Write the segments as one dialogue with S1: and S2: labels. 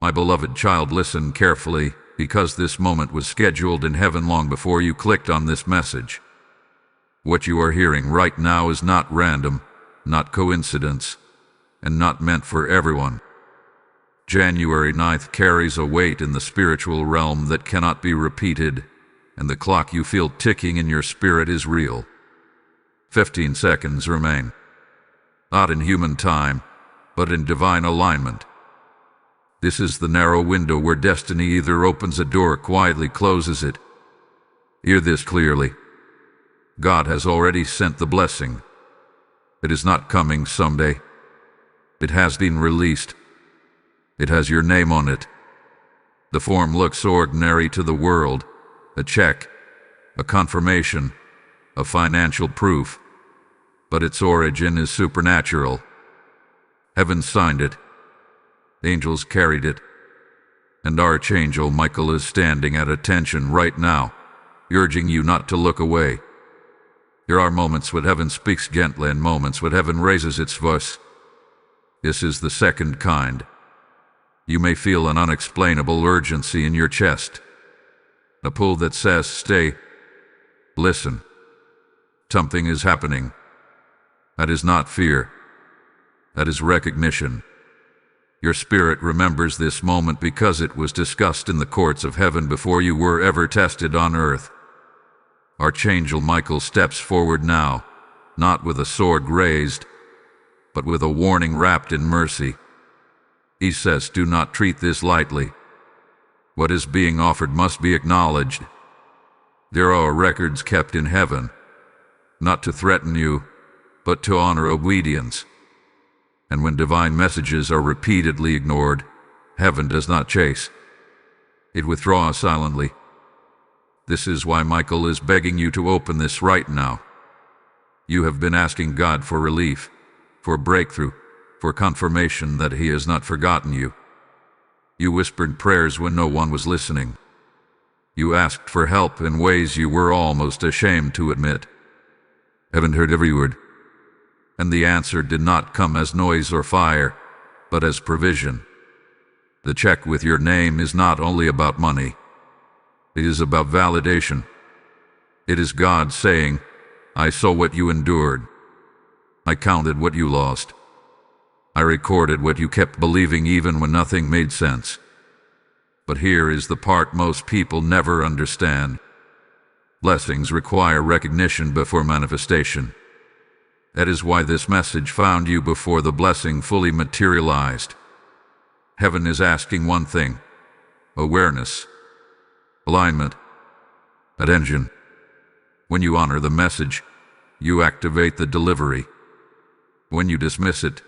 S1: My beloved child, listen carefully, because this moment was scheduled in heaven long before you clicked on this message. What you are hearing right now is not random, not coincidence, and not meant for everyone. January 9th carries a weight in the spiritual realm that cannot be repeated, and the clock you feel ticking in your spirit is real. 15 seconds remain. Not in human time, but in divine alignment. This is the narrow window where destiny either opens a door or quietly closes it. Hear this clearly. God has already sent the blessing. It is not coming someday. It has been released. It has your name on it. The form looks ordinary to the world, a check, a confirmation, a financial proof, but its origin is supernatural. Heaven signed it. Angels carried it. And Archangel Michael is standing at attention right now, urging you not to look away. There are moments when heaven speaks gently and moments when heaven raises its voice. This is the second kind. You may feel an unexplainable urgency in your chest, a pull that says, stay, listen. Something is happening. That is not fear. That is recognition. Your spirit remembers this moment because it was discussed in the courts of heaven before you were ever tested on earth. Archangel Michael steps forward now, not with a sword raised, but with a warning wrapped in mercy. He says, do not treat this lightly. What is being offered must be acknowledged. There are records kept in heaven, not to threaten you, but to honor obedience. And when divine messages are repeatedly ignored, heaven does not chase. It withdraws silently. This is why Michael is begging you to open this right now. You have been asking God for relief, for breakthrough, for confirmation that He has not forgotten you. You whispered prayers when no one was listening. You asked for help in ways you were almost ashamed to admit. Heaven heard every word. And the answer did not come as noise or fire, but as provision. The check with your name is not only about money. It is about validation. It is God saying, I saw what you endured. I counted what you lost. I recorded what you kept believing even when nothing made sense. But here is the part most people never understand. Blessings require recognition before manifestation. That is why this message found you before the blessing fully materialized. Heaven is asking one thing: awareness, alignment, attention. When you honor the message, you activate the delivery. When you dismiss it,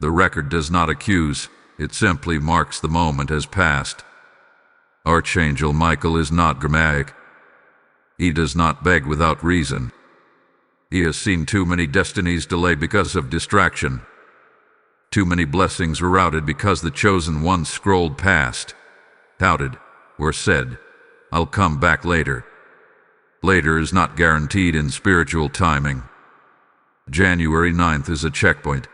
S1: the record does not accuse, it simply marks the moment as past. Archangel Michael is not dramatic. He does not beg without reason. He has seen too many destinies delay because of distraction. Too many blessings were routed because the chosen ones scrolled past, doubted, or said, I'll come back later. Later is not guaranteed in spiritual timing. January 9th is a checkpoint,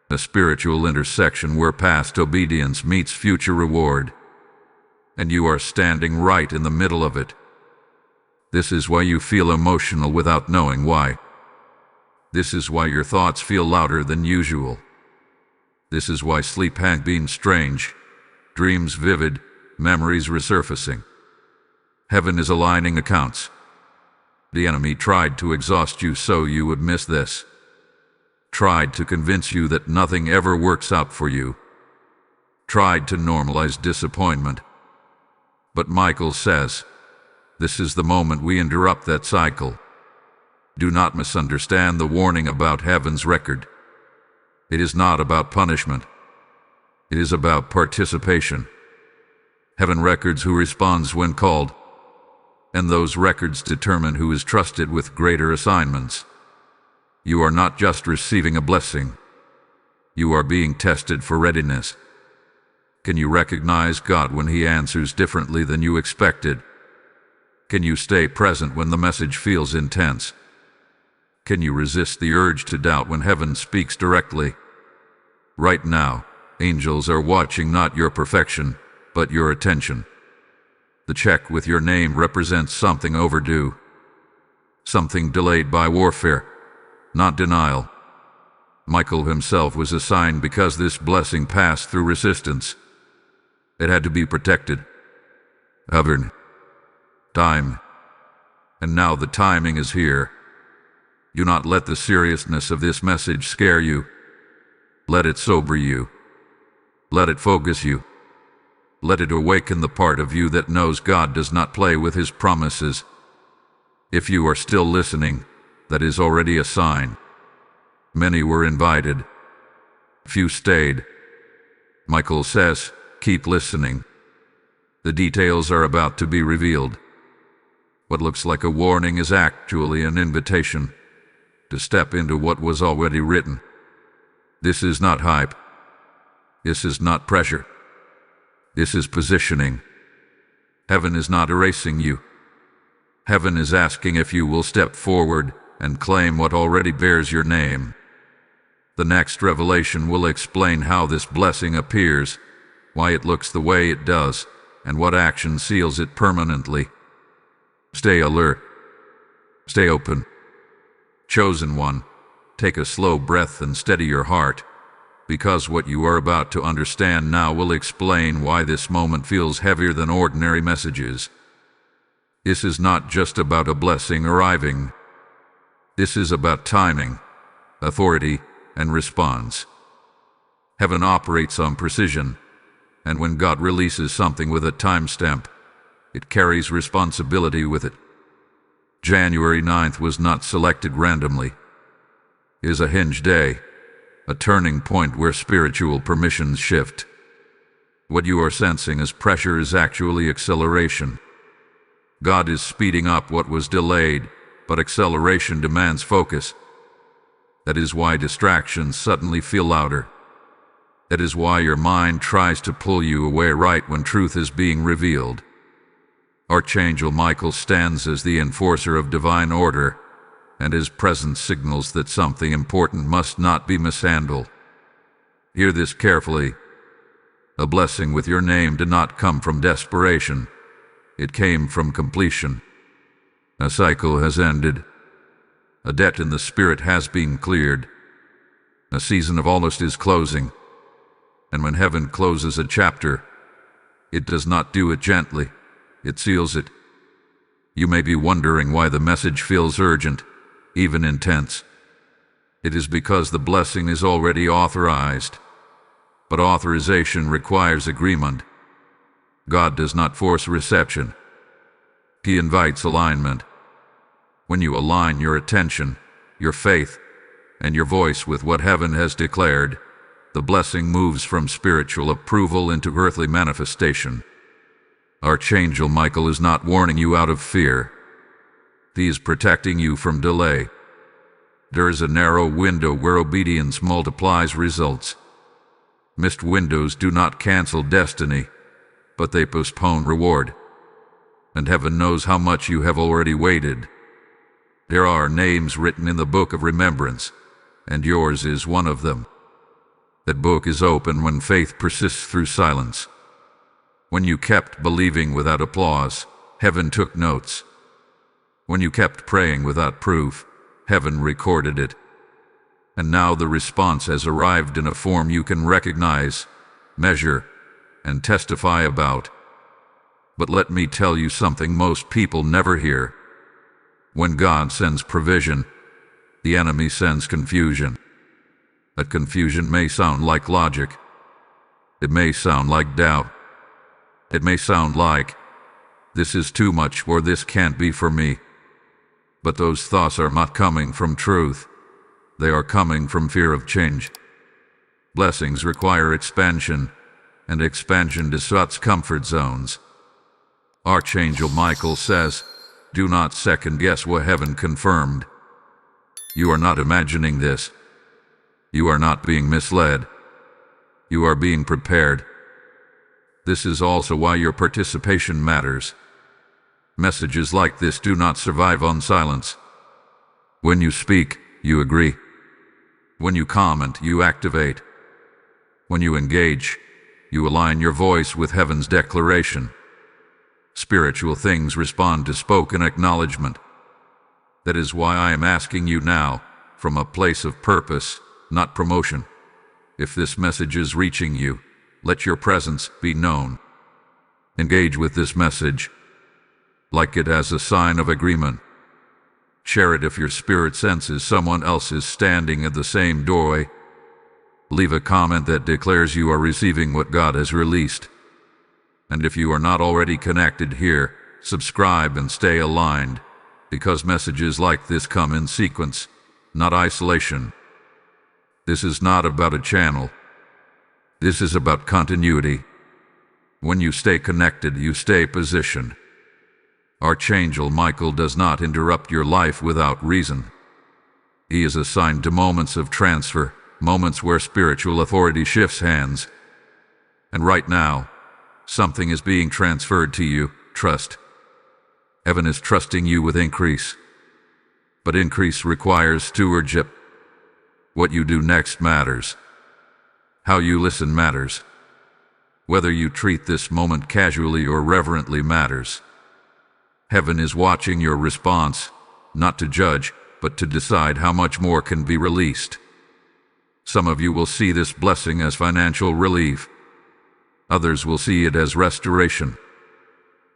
S1: a spiritual intersection where past obedience meets future reward. And you are standing right in the middle of it. This is why you feel emotional without knowing why. This is why your thoughts feel louder than usual. This is why sleep has been strange, dreams vivid, memories resurfacing. Heaven is aligning accounts. The enemy tried to exhaust you so you would miss this. Tried to convince you that nothing ever works out for you. Tried to normalize disappointment. But Michael says, this is the moment we interrupt that cycle. Do not misunderstand the warning about heaven's record. It is not about punishment. It is about participation. Heaven records who responds when called, and those records determine who is trusted with greater assignments. You are not just receiving a blessing. You are being tested for readiness. Can you recognize God when He answers differently than you expected? Can you stay present when the message feels intense? Can you resist the urge to doubt when heaven speaks directly? Right now, Angels are watching not your perfection, but your attention. The check with your name represents something overdue, something delayed by warfare, not denial. Michael himself was assigned because this blessing passed through resistance. It had to be protected, governed, timed, and now the timing is here. Do not let the seriousness of this message scare you. Let it sober you. Let it focus you. Let it awaken the part of you that knows God does not play with His promises. If you are still listening, that is already a sign. Many were invited. Few stayed. Michael says, keep listening. The details are about to be revealed. What looks like a warning is actually an invitation to step into what was already written. This is not hype. This is not pressure. This is positioning. Heaven is not erasing you. Heaven is asking if you will step forward and claim what already bears your name. The next revelation will explain how this blessing appears, why it looks the way it does, and what action seals it permanently. Stay alert. Stay open. Chosen one, take a slow breath and steady your heart, because what you are about to understand now will explain why this moment feels heavier than ordinary messages. This is not just about a blessing arriving. This is about timing, authority, and response. Heaven operates on precision, and when God releases something with a timestamp, it carries responsibility with it. January 9th was not selected randomly. It is a hinge day, a turning point where spiritual permissions shift. What you are sensing as pressure is actually acceleration. God is speeding up what was delayed, but acceleration demands focus. That is why distractions suddenly feel louder. That is why your mind tries to pull you away right when truth is being revealed. Archangel Michael stands as the enforcer of divine order, and his presence signals that something important must not be mishandled. Hear this carefully. A blessing with your name did not come from desperation. It came from completion. A cycle has ended. A debt in the spirit has been cleared. A season of almost is closing. And when heaven closes a chapter, it does not do it gently. It seals it. You may be wondering why the message feels urgent, even intense. It is because the blessing is already authorized. But authorization requires agreement. God does not force reception. He invites alignment. When you align your attention, your faith, and your voice with what heaven has declared, the blessing moves from spiritual approval into earthly manifestation. Archangel Michael is not warning you out of fear. He is protecting you from delay. There is a narrow window where obedience multiplies results. Missed windows do not cancel destiny, but they postpone reward. And heaven knows how much you have already waited. There are names written in the book of remembrance, and yours is one of them. That book is open when faith persists through silence. When you kept believing without applause, heaven took notes. When you kept praying without proof, heaven recorded it. And now the response has arrived in a form you can recognize, measure, and testify about. But let me tell you something most people never hear. When God sends provision, the enemy sends confusion. That confusion may sound like logic. It may sound like doubt. It may sound like, this is too much or this can't be for me. But those thoughts are not coming from truth. They are coming from fear of change. Blessings require expansion, and expansion disrupts comfort zones. Archangel Michael says, do not second-guess what heaven confirmed. You are not imagining this. You are not being misled. You are being prepared. This is also why your participation matters. Messages like this do not survive on silence. When you speak, you agree. When you comment, you activate. When you engage, you align your voice with heaven's declaration. Spiritual things respond to spoken acknowledgement. That is why I am asking you now, from a place of purpose, not promotion. If this message is reaching you, let your presence be known. Engage with this message, like it as a sign of agreement. Share it if your spirit senses someone else is standing at the same doorway. Leave a comment that declares you are receiving what God has released. And if you are not already connected here, subscribe and stay aligned, because messages like this come in sequence, not isolation. This is not about a channel. This is about continuity. When you stay connected, you stay positioned. Archangel Michael does not interrupt your life without reason. He is assigned to moments of transfer, moments where spiritual authority shifts hands. And right now, something is being transferred to you. Trust. Heaven is trusting you with increase. But increase requires stewardship. What you do next matters. How you listen matters. Whether you treat this moment casually or reverently matters. Heaven is watching your response, not to judge, but to decide how much more can be released. Some of you will see this blessing as financial relief. Others will see it as restoration.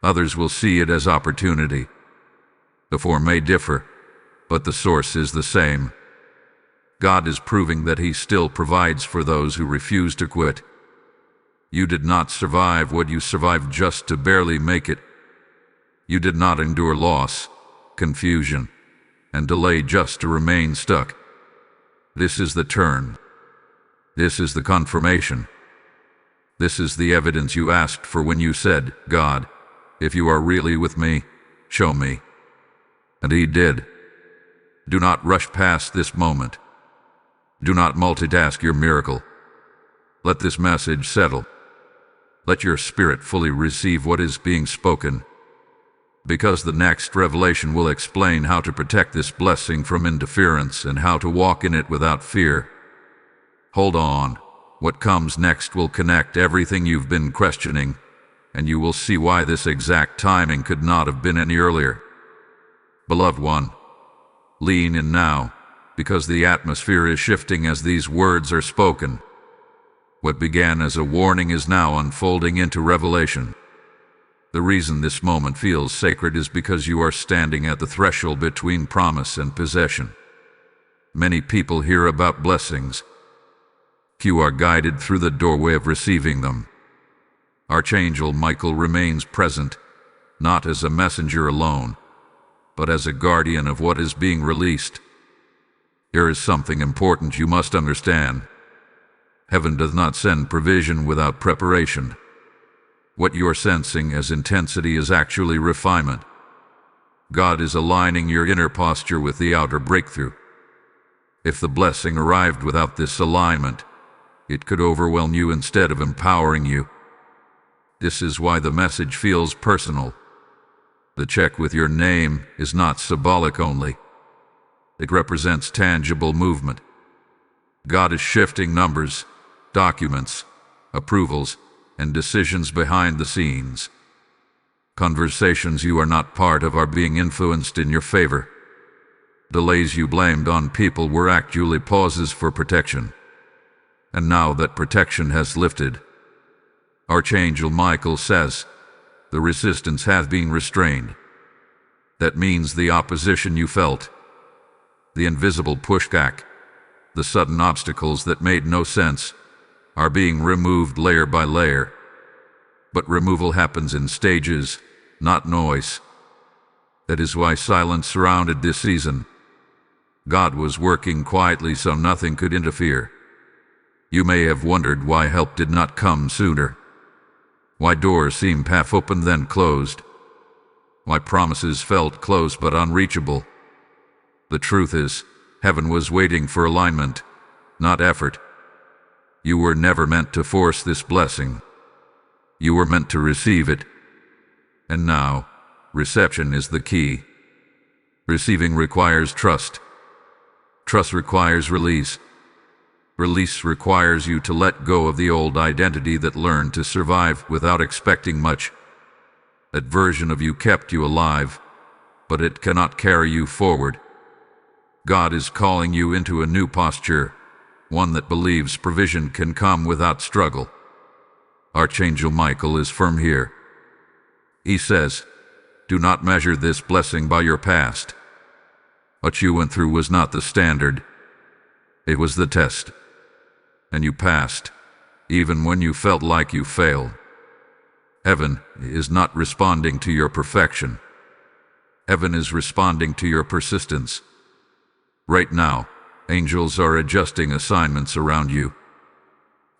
S1: Others will see it as opportunity. The form may differ, but the source is the same. God is proving that He still provides for those who refuse to quit. You did not survive what you survived just to barely make it. You did not endure loss, confusion, and delay just to remain stuck. This is the turn. This is the confirmation. This is the evidence you asked for when you said, God, if you are really with me, show me. And He did. Do not rush past this moment. Do not multitask your miracle. Let this message settle. Let your spirit fully receive what is being spoken. Because the next revelation will explain how to protect this blessing from interference and how to walk in it without fear. Hold on. What comes next will connect everything you've been questioning, and you will see why this exact timing could not have been any earlier. Beloved one, lean in now, because the atmosphere is shifting as these words are spoken. What began as a warning is now unfolding into revelation. The reason this moment feels sacred is because you are standing at the threshold between promise and possession. Many people hear about blessings. Few are guided through the doorway of receiving them. Archangel Michael remains present, not as a messenger alone, but as a guardian of what is being released. Here is something important you must understand. Heaven does not send provision without preparation. What you are sensing as intensity is actually refinement. God is aligning your inner posture with the outer breakthrough. If the blessing arrived without this alignment, it could overwhelm you instead of empowering you. This is why the message feels personal. The check with your name is not symbolic only. It represents tangible movement. God is shifting numbers, documents, approvals, and decisions behind the scenes. Conversations you are not part of are being influenced in your favor. Delays you blamed on people were actually pauses for protection. And now that protection has lifted, Archangel Michael says, the resistance has been restrained. That means the opposition you felt, the invisible pushback, the sudden obstacles that made no sense, are being removed layer by layer. But removal happens in stages, not noise. That is why silence surrounded this season. God was working quietly so nothing could interfere. You may have wondered why help did not come sooner. Why doors seemed half open then closed. Why promises felt close but unreachable. The truth is, heaven was waiting for alignment, not effort. You were never meant to force this blessing. You were meant to receive it. And now, reception is the key. Receiving requires trust. Trust requires release. Release requires you to let go of the old identity that learned to survive without expecting much. That version of you kept you alive, but it cannot carry you forward. God is calling you into a new posture, one that believes provision can come without struggle. Archangel Michael is firm here. He says, do not measure this blessing by your past. What you went through was not the standard. It was the test. And you passed, even when you felt like you failed. Heaven is not responding to your perfection. Heaven is responding to your persistence. Right now, angels are adjusting assignments around you.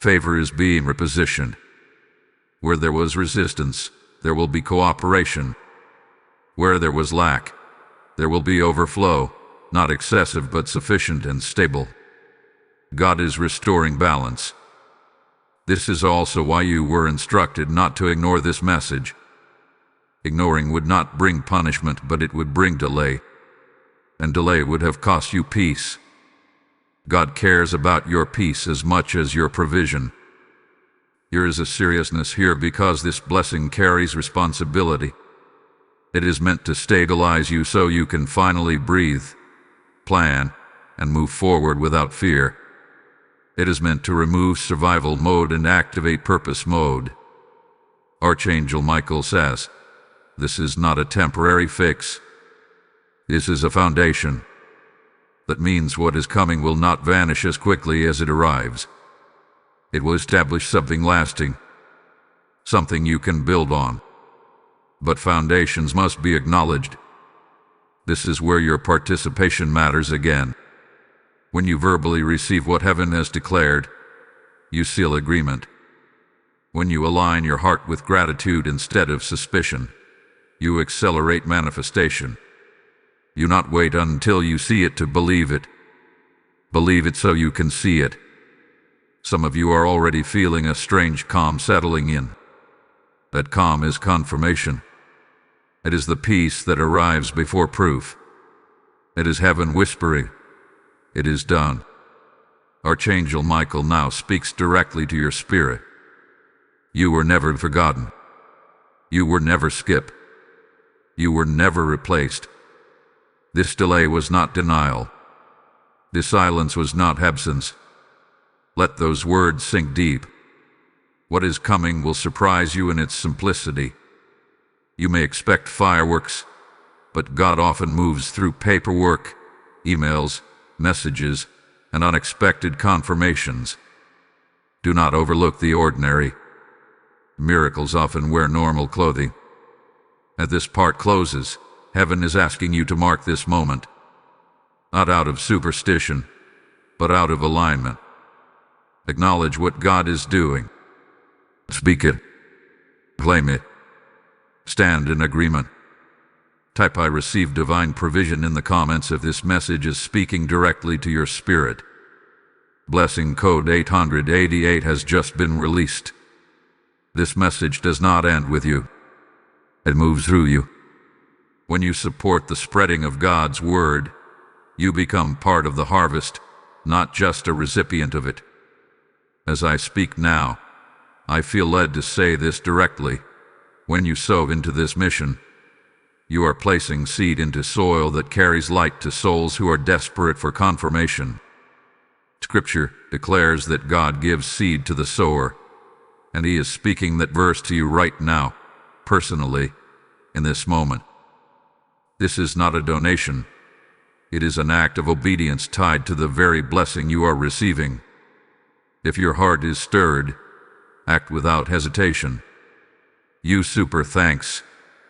S1: Favor is being repositioned. Where there was resistance, there will be cooperation. Where there was lack, there will be overflow, not excessive but sufficient and stable. God is restoring balance. This is also why you were instructed not to ignore this message. Ignoring would not bring punishment, but it would bring delay. And delay would have cost you peace. God cares about your peace as much as your provision. There is a seriousness here because this blessing carries responsibility. It is meant to stabilize you so you can finally breathe, plan, and move forward without fear. It is meant to remove survival mode and activate purpose mode. Archangel Michael says, this is not a temporary fix. This is a foundation. That means what is coming will not vanish as quickly as it arrives. It will establish something lasting, something you can build on. But foundations must be acknowledged. This is where your participation matters again. When you verbally receive what heaven has declared, you seal agreement. When you align your heart with gratitude instead of suspicion, you accelerate manifestation. You not wait until you see it to believe it. Believe it so you can see it. Some of you are already feeling a strange calm settling in. That calm is confirmation. It is the peace that arrives before proof. It is heaven whispering, it is done. Archangel Michael now speaks directly to your spirit. You were never forgotten. You were never skipped. You were never replaced. This delay was not denial. This silence was not absence. Let those words sink deep. What is coming will surprise you in its simplicity. You may expect fireworks, but God often moves through paperwork, emails, messages, and unexpected confirmations. Do not overlook the ordinary. Miracles often wear normal clothing. As this part closes, heaven is asking you to mark this moment, not out of superstition, but out of alignment. Acknowledge what God is doing. Speak it. Claim it. Stand in agreement. Type I receive divine provision in the comments if this message is speaking directly to your spirit. Blessing code 888 has just been released. This message does not end with you. It moves through you. When you support the spreading of God's word, you become part of the harvest, not just a recipient of it. As I speak now, I feel led to say this directly. When you sow into this mission, you are placing seed into soil that carries light to souls who are desperate for confirmation. Scripture declares that God gives seed to the sower, and He is speaking that verse to you right now, personally, in this moment. This is not a donation. It is an act of obedience tied to the very blessing you are receiving. If your heart is stirred, act without hesitation. You super thanks.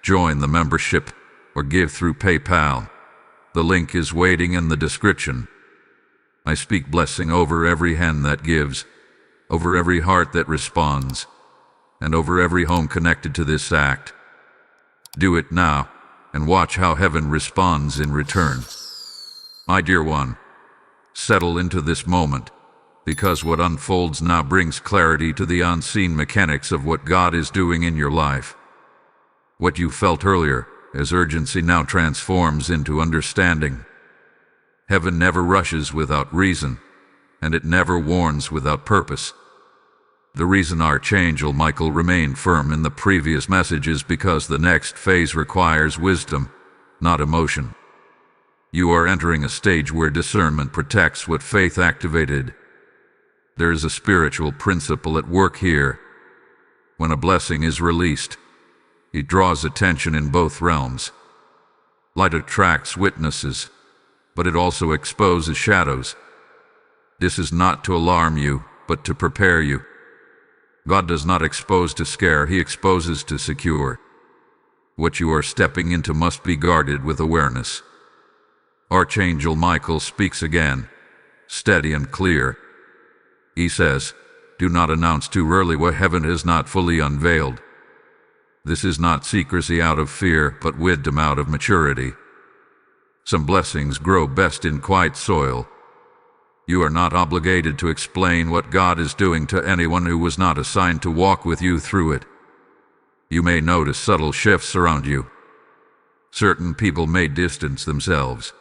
S1: Join the membership or give through PayPal. The link is waiting in the description. I speak blessing over every hand that gives, over every heart that responds, and over every home connected to this act. Do it now, and watch how heaven responds in return. My dear one, settle into this moment, because what unfolds now brings clarity to the unseen mechanics of what God is doing in your life. What you felt earlier as urgency now transforms into understanding. Heaven never rushes without reason. and it never warns without purpose. The reason Archangel Michael remained firm in the previous message is because the next phase requires wisdom, not emotion. You are entering a stage where discernment protects what faith activated. There is a spiritual principle at work here. When a blessing is released, it draws attention in both realms. Light attracts witnesses, but it also exposes shadows. This is not to alarm you, but to prepare you. God does not expose to scare, He exposes to secure. What you are stepping into must be guarded with awareness. Archangel Michael speaks again, steady and clear. He says, "Do not announce too early what heaven has not fully unveiled." This is not secrecy out of fear, but wisdom out of maturity. Some blessings grow best in quiet soil. You are not obligated to explain what God is doing to anyone who was not assigned to walk with you through it. You may notice subtle shifts around you. Certain people may distance themselves.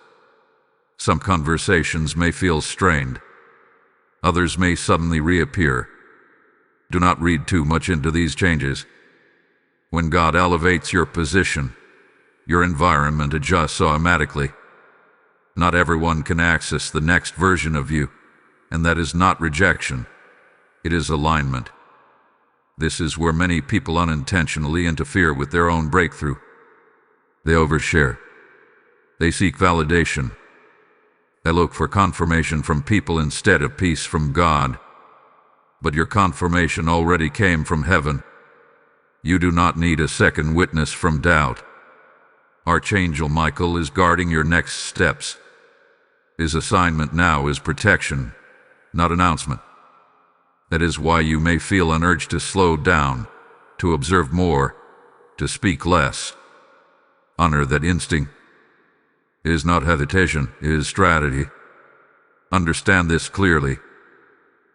S1: Some conversations may feel strained. Others may suddenly reappear. Do not read too much into these changes. When God elevates your position, your environment adjusts automatically. Not everyone can access the next version of you, and that is not rejection. It is alignment. This is where many people unintentionally interfere with their own breakthrough. They overshare. They seek validation. They look for confirmation from people instead of peace from God. But your confirmation already came from heaven. You do not need a second witness from doubt. Archangel Michael is guarding your next steps. His assignment now is protection, not announcement. That is why you may feel an urge to slow down, to observe more, to speak less. Honor that instinct. It is not hesitation, it is strategy. Understand this clearly.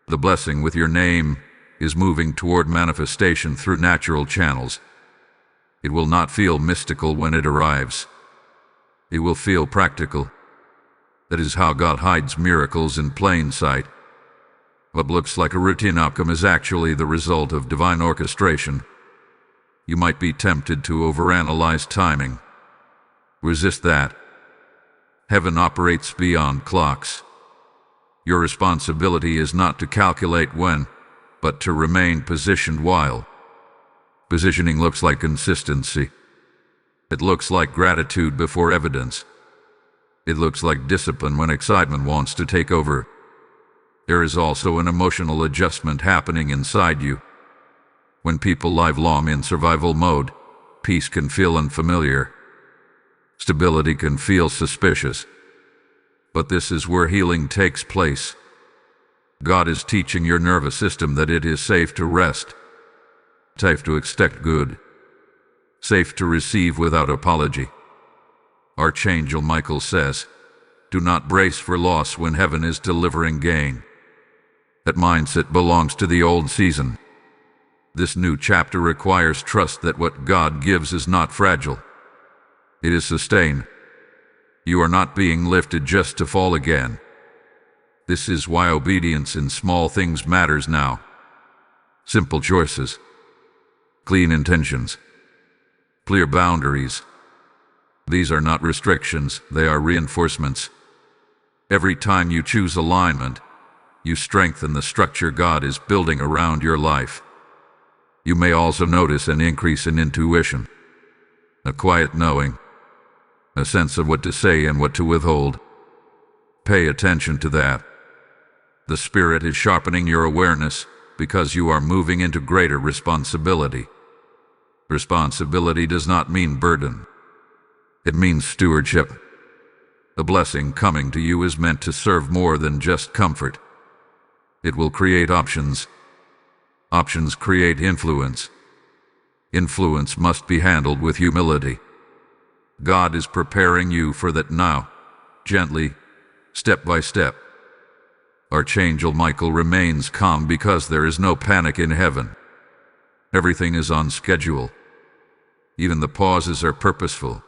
S1: The blessing with your name is moving toward manifestation through natural channels. It will not feel mystical when it arrives. It will feel practical. That is how God hides miracles in plain sight. What looks like a routine outcome is actually the result of divine orchestration. You might be tempted to overanalyze timing. Resist that. Heaven operates beyond clocks. Your responsibility is not to calculate when, but to remain positioned while. Positioning looks like consistency. It looks like gratitude before evidence. It looks like discipline when excitement wants to take over. There is also an emotional adjustment happening inside you. When people live long in survival mode, peace can feel unfamiliar. Stability can feel suspicious. But this is where healing takes place. God is teaching your nervous system that it is safe to rest, safe to expect good, safe to receive without apology. Archangel Michael says, "Do not brace for loss when heaven is delivering gain." That mindset belongs to the old season. This new chapter requires trust that what God gives is not fragile. It is sustained. You are not being lifted just to fall again. This is why obedience in small things matters now. Simple choices, clean intentions, clear boundaries. These are not restrictions, they are reinforcements. Every time you choose alignment, you strengthen the structure God is building around your life. You may also notice an increase in intuition, a quiet knowing, a sense of what to say and what to withhold. Pay attention to that. The Spirit is sharpening your awareness because you are moving into greater responsibility. Responsibility does not mean burden. It means stewardship. The blessing coming to you is meant to serve more than just comfort. It will create options. Options create influence. Influence must be handled with humility. God is preparing you for that now, gently, step by step. Archangel Michael remains calm because there is no panic in heaven. Everything is on schedule. Even the pauses are purposeful.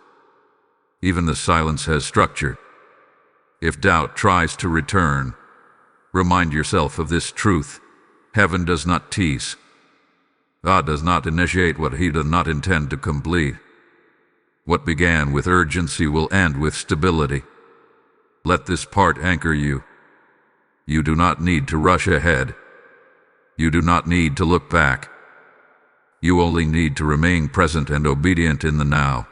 S1: Even the silence has structure. If doubt tries to return, Remind yourself of this truth. Heaven does not tease. God does not initiate what he does not intend to complete. What began with urgency will end with stability. Let this part anchor you. You do not need to rush ahead. You do not need to look back. You only need to remain present and obedient in the now.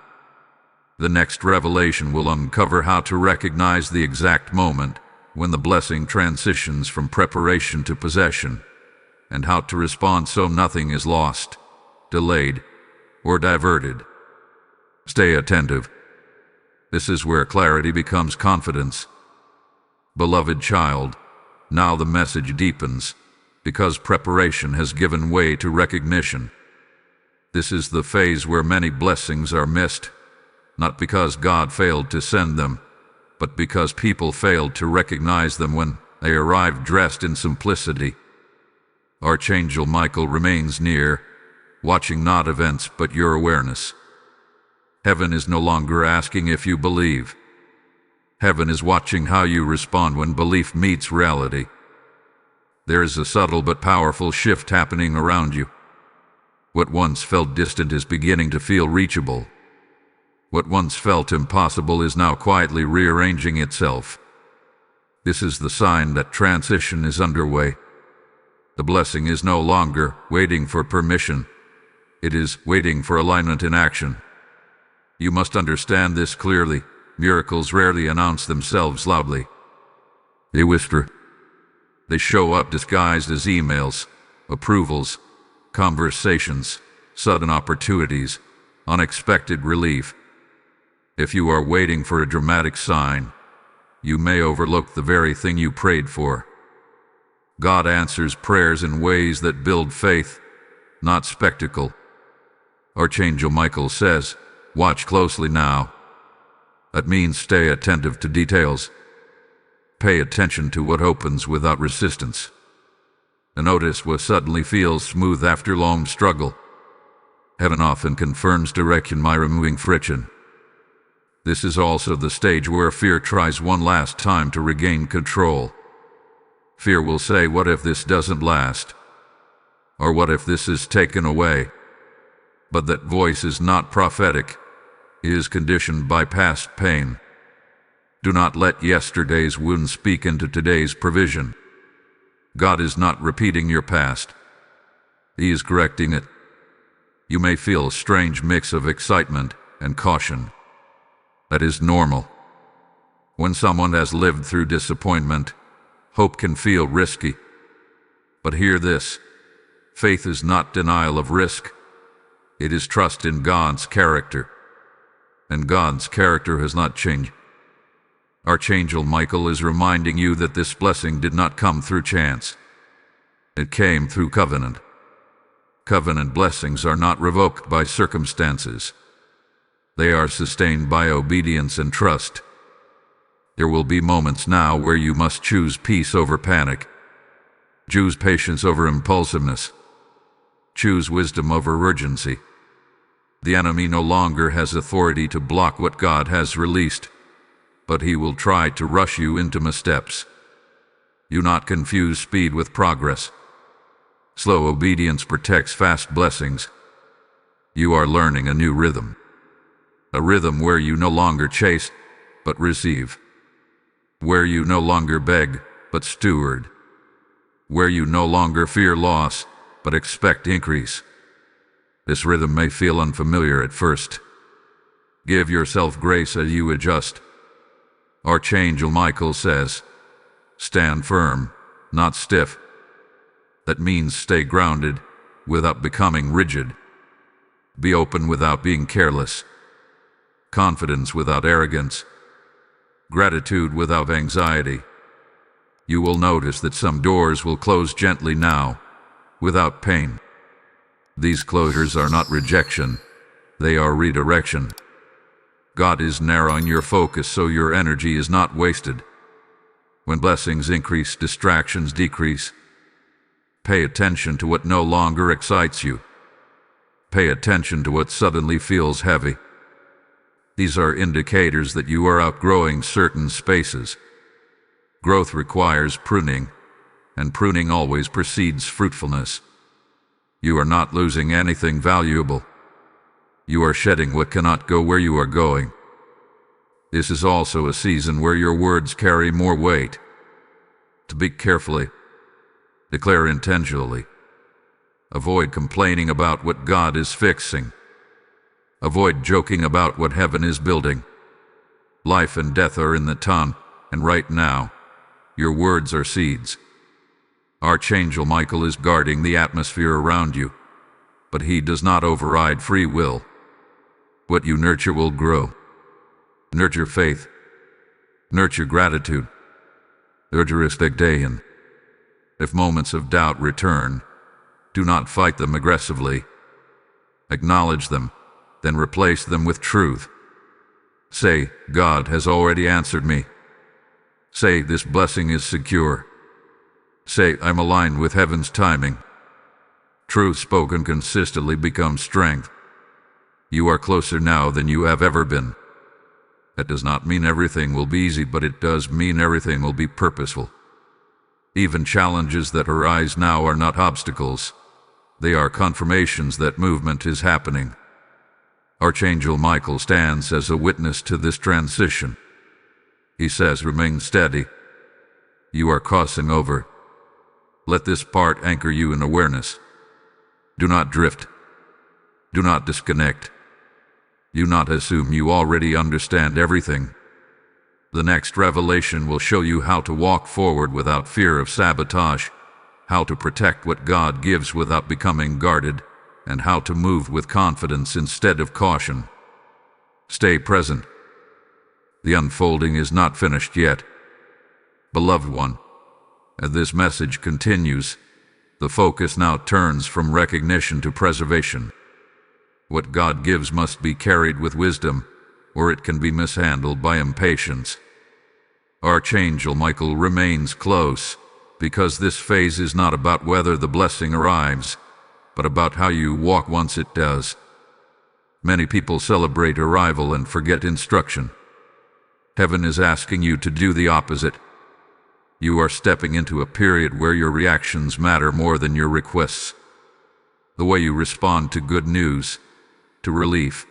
S1: The next revelation will uncover how to recognize the exact moment when the blessing transitions from preparation to possession, and how to respond so nothing is lost, delayed, or diverted. Stay attentive. This is where clarity becomes confidence. Beloved child, now the message deepens, because preparation has given way to recognition. This is the phase where many blessings are missed, not because God failed to send them, but because people failed to recognize them when they arrived dressed in simplicity. Archangel Michael remains near, watching not events but your awareness. Heaven is no longer asking if you believe. Heaven is watching how you respond when belief meets reality. There is a subtle but powerful shift happening around you. What once felt distant is beginning to feel reachable. What once felt impossible is now quietly rearranging itself. This is the sign that transition is underway. The blessing is no longer waiting for permission. It is waiting for alignment in action. You must understand this clearly. Miracles rarely announce themselves loudly. They whisper. They show up disguised as emails, approvals, conversations, sudden opportunities, unexpected relief. If you are waiting for a dramatic sign, you may overlook the very thing you prayed for. God answers prayers in ways that build faith, not spectacle. Archangel Michael says, "Watch closely now." That means stay attentive to details. Pay attention to what opens without resistance. And notice what suddenly feels smooth after long struggle. Heaven often confirms direction by removing friction. This is also the stage where fear tries one last time to regain control. Fear will say, "What if this doesn't last?" Or "What if this is taken away?" But that voice is not prophetic. It is conditioned by past pain. Do not let yesterday's wound speak into today's provision. God is not repeating your past. He is correcting it. You may feel a strange mix of excitement and caution. That is normal. When someone has lived through disappointment, hope can feel risky. But hear this. Faith is not denial of risk. It is trust in God's character. And God's character has not changed. Archangel Michael is reminding you that this blessing did not come through chance. It came through covenant. Covenant blessings are not revoked by circumstances. They are sustained by obedience and trust. There will be moments now where you must choose peace over panic. Choose patience over impulsiveness. Choose wisdom over urgency. The enemy no longer has authority to block what God has released, but he will try to rush you into missteps. Do not confuse speed with progress. Slow obedience protects fast blessings. You are learning a new rhythm. A rhythm where you no longer chase, but receive. Where you no longer beg, but steward. Where you no longer fear loss, but expect increase. This rhythm may feel unfamiliar at first. Give yourself grace as you adjust. Archangel Michael says, "Stand firm, not stiff." That means stay grounded without becoming rigid. Be open without being careless. Confidence without arrogance. Gratitude without anxiety. You will notice that some doors will close gently now, without pain. These closures are not rejection, they are redirection. God is narrowing your focus so your energy is not wasted. When blessings increase, distractions decrease. Pay attention to what no longer excites you. Pay attention to what suddenly feels heavy. These are indicators that you are outgrowing certain spaces. Growth requires pruning, and pruning always precedes fruitfulness. You are not losing anything valuable. You are shedding what cannot go where you are going. This is also a season where your words carry more weight. Speak carefully. Declare intentionally. Avoid complaining about what God is fixing. Avoid joking about what heaven is building. Life and death are in the tongue, and right now, your words are seeds. Archangel Michael is guarding the atmosphere around you, but he does not override free will. What you nurture will grow. Nurture faith. Nurture gratitude. Nurture expectation. If moments of doubt return, do not fight them aggressively. Acknowledge them, then replace them with truth. Say, God has already answered me. Say, this blessing is secure. Say, I'm aligned with heaven's timing. Truth spoken consistently becomes strength. You are closer now than you have ever been. That does not mean everything will be easy, but it does mean everything will be purposeful. Even challenges that arise now are not obstacles. They are confirmations that movement is happening. Archangel Michael stands as a witness to this transition. He says, remain steady. You are crossing over. Let this part anchor you in awareness. Do not drift. Do not disconnect. Do not assume you already understand everything. The next revelation will show you how to walk forward without fear of sabotage, how to protect what God gives without becoming guarded, and how to move with confidence instead of caution. Stay present. The unfolding is not finished yet. Beloved one, as this message continues, the focus now turns from recognition to preservation. What God gives must be carried with wisdom, or it can be mishandled by impatience. Archangel Michael remains close, because this phase is not about whether the blessing arrives, but about how you walk once it does. Many people celebrate arrival and forget instruction. Heaven is asking you to do the opposite. You are stepping into a period where your reactions matter more than your requests. The way you respond to good news, to relief,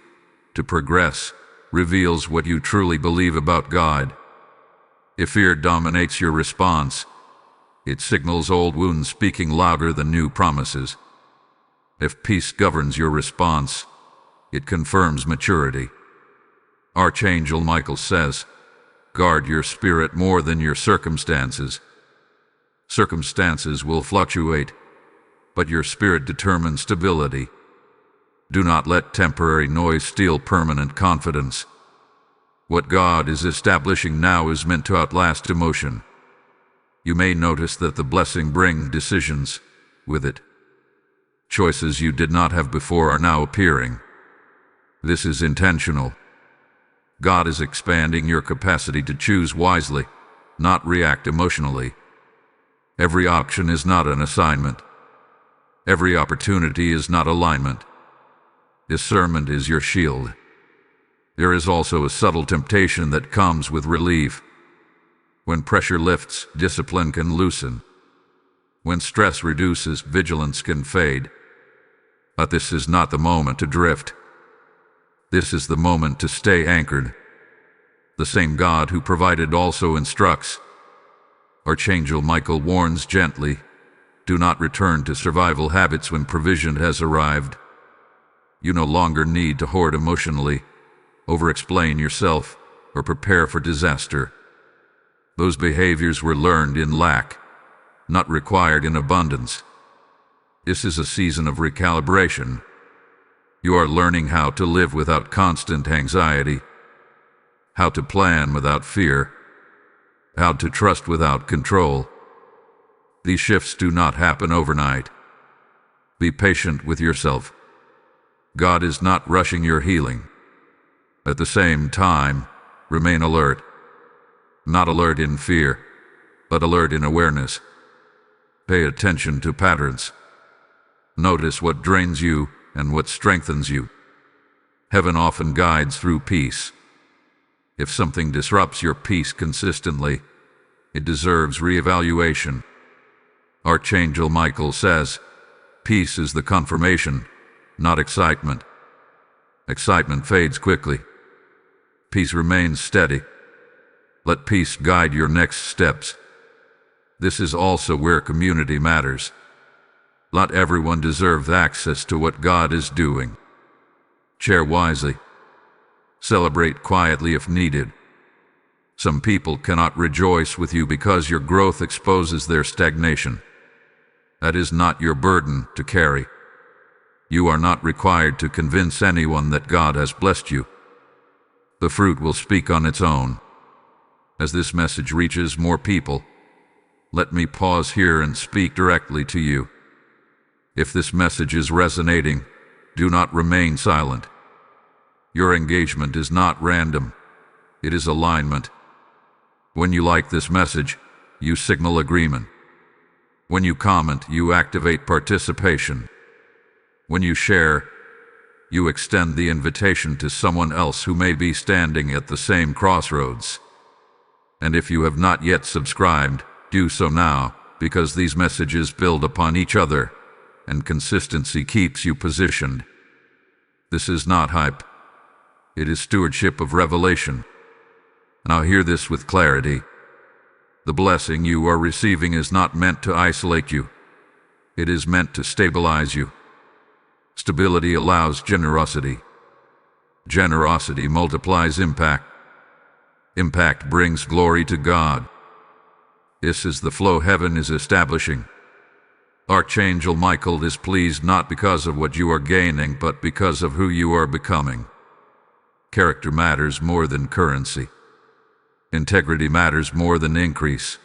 S1: to progress, reveals what you truly believe about God. If fear dominates your response, it signals old wounds speaking louder than new promises. If peace governs your response, it confirms maturity. Archangel Michael says, guard your spirit more than your circumstances. Circumstances will fluctuate, but your spirit determines stability. Do not let temporary noise steal permanent confidence. What God is establishing now is meant to outlast emotion. You may notice that the blessing brings decisions with it. Choices you did not have before are now appearing. This is intentional. God is expanding your capacity to choose wisely, not react emotionally. Every option is not an assignment. Every opportunity is not alignment. Discernment is your shield. There is also a subtle temptation that comes with relief. When pressure lifts, discipline can loosen. When stress reduces, vigilance can fade. But this is not the moment to drift. This is the moment to stay anchored. The same God who provided also instructs. Archangel Michael warns gently, do not return to survival habits when provision has arrived. You no longer need to hoard emotionally, over-explain yourself, or prepare for disaster. Those behaviors were learned in lack, not required in abundance. This is a season of recalibration. You are learning how to live without constant anxiety, how to plan without fear, how to trust without control. These shifts do not happen overnight. Be patient with yourself. God is not rushing your healing. At the same time, remain alert. Not alert in fear, but alert in awareness. Pay attention to patterns. Notice what drains you and what strengthens you. Heaven often guides through peace. If something disrupts your peace consistently, it deserves reevaluation. Archangel Michael says, peace is the confirmation, not excitement. Excitement fades quickly. Peace remains steady. Let peace guide your next steps. This is also where community matters. Not everyone deserves access to what God is doing. Share wisely. Celebrate quietly if needed. Some people cannot rejoice with you because your growth exposes their stagnation. That is not your burden to carry. You are not required to convince anyone that God has blessed you. The fruit will speak on its own. As this message reaches more people, let me pause here and speak directly to you. If this message is resonating, do not remain silent. Your engagement is not random. It is alignment. When you like this message, you signal agreement. When you comment, you activate participation. When you share, you extend the invitation to someone else who may be standing at the same crossroads. And if you have not yet subscribed, do so now, because these messages build upon each other, and consistency keeps you positioned. This is not hype. It is stewardship of revelation. Now hear this with clarity. The blessing you are receiving is not meant to isolate you. It is meant to stabilize you. Stability allows generosity. Generosity multiplies impact. Impact brings glory to God. This is the flow heaven is establishing. Archangel Michael is pleased not because of what you are gaining, but because of who you are becoming. Character matters more than currency. Integrity matters more than increase.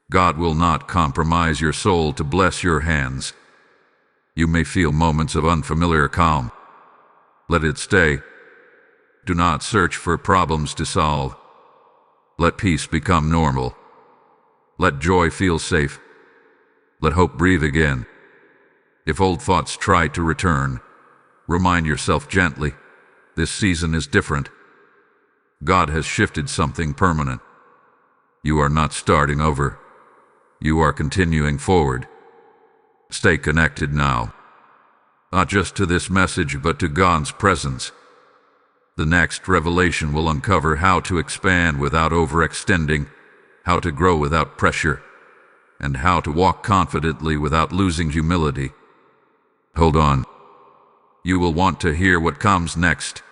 S1: God will not compromise your soul to bless your hands. You may feel moments of unfamiliar calm. Let it stay. Do not search for problems to solve. Let peace become normal. Let joy feel safe. Let hope breathe again. If old thoughts try to return, remind yourself gently, this season is different. God has shifted something permanent. You are not starting over. You are continuing forward. Stay connected now. Not just to this message, but to God's presence. The next revelation will uncover how to expand without overextending, how to grow without pressure, and how to walk confidently without losing humility. Hold on. You will want to hear what comes next,